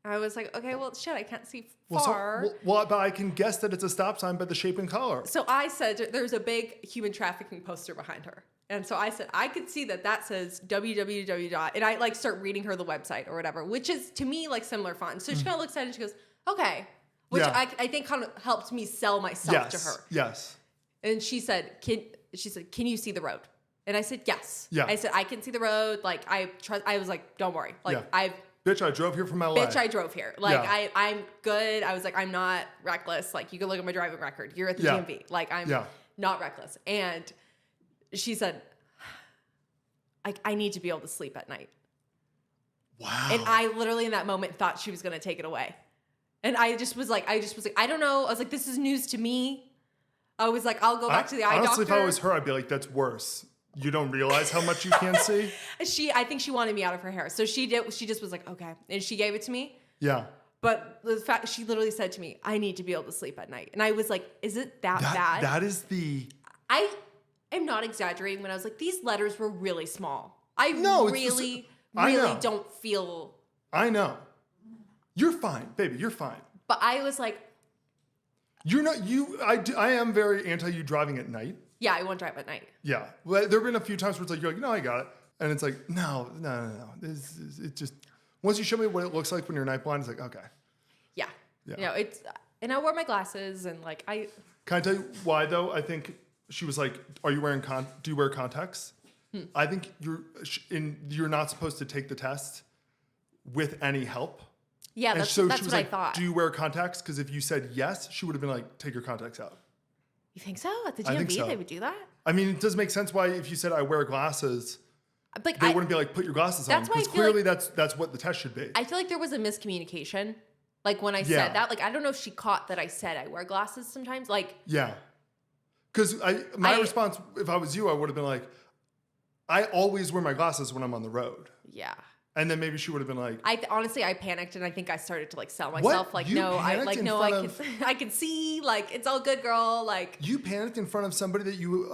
I was like, okay, well, shit, I can't see far. Well, but I can guess that it's a stop sign by the shape and color. So I said, there's a big human trafficking poster behind her. And so I said, I could see that says www. And I like start reading her the website or whatever, which is to me like similar font. So she kind of looks at it and she goes, okay. Which I think kind of helped me sell myself to her. Yes. And she said, can you see the road? And I said, yes. Yeah. I said, I can see the road. Like, I was like, don't worry. Like, Yeah. Bitch, I drove here from LA. Bitch, I drove here. Like, Yeah. I'm good. I was like, I'm not reckless. Like, you can look at my driving record. You're at the Yeah. DMV. Like, I'm not reckless. And she said, I need to be able to sleep at night. Wow. And I literally in that moment thought she was going to take it away. And I just was like, I don't know. I was like, this is news to me. I was like, I'll go back to the eye doctor. Honestly, if I was her, I'd be like, that's worse. You don't realize how much you can't see? I think she wanted me out of her hair. So she just was like, okay. And she gave it to me. Yeah. But the fact, she literally said to me, I need to be able to sleep at night. And I was like, is it that bad? That is the... I am not exaggerating when I was like, these letters were really small. I really don't feel... I know. You're fine, baby. You're fine. But I was like... You're not... I am very anti you driving at night. Yeah, I won't drive at night. Yeah. Well, there have been a few times where it's like, you're like, no, I got it. And it's like, no. It just... Once you show me what it looks like when you're night blind, it's like, okay. Yeah. You know, it's... And I wore my glasses and like, I... Can I tell you why, though? I think she was like, are you wearing... Do you wear contacts? I think you're not supposed to take the test with any help. Yeah, and that's so what she was I like, thought. do you wear contacts? Because if you said yes, she would have been like, take your contacts out. You think so? At the I think DMV, so. they would do that? I mean, it does make sense why if you said I wear glasses, Like, they wouldn't be like, put your glasses on. That's why I Because feel clearly like- that's what the test should be. I feel like there was a miscommunication. Like when I said that, like, I don't know if she caught that I said I wear glasses sometimes. Like, Yeah. Because my response, if I was you, I would have been like, I always wear my glasses when I'm on the road. yeah. And then maybe she would have been like, Honestly, I panicked and I think I started to like sell myself. Like, You no, panicked in front of- I can see, like, it's all good, girl. Like, you panicked in front of somebody that you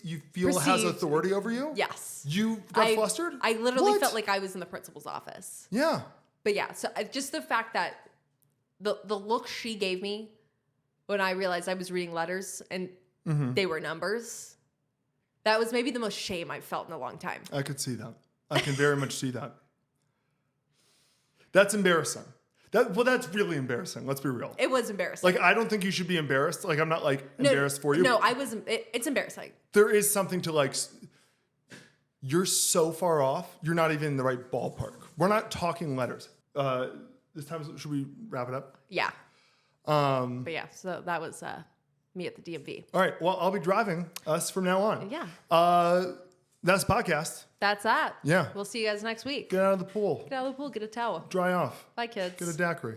you feel has Perceived. authority over you? yes. You got flustered? I literally What? felt like I was in the principal's office. Yeah. But yeah, so just the fact that the look she gave me when I realized I was reading letters and they were numbers, that was maybe the most shame I've felt in a long time. I could see that. I can very much see that. That's embarrassing. That's really embarrassing. Let's be real. It was embarrassing. Like, I don't think you should be embarrassed. Like, I'm not like embarrassed for you. No, I was. It's embarrassing. There is something to like, you're so far off. You're not even in the right ballpark. We're not talking letters. This time, should we wrap it up? Yeah. But yeah, so that was me at the DMV. All right. Well, I'll be driving us from now on. Yeah. That's the podcast. That's that. Yeah. We'll see you guys next week. Get out of the pool. Get out of the pool. Get a towel. Dry off. Bye, kids. Get a daiquiri.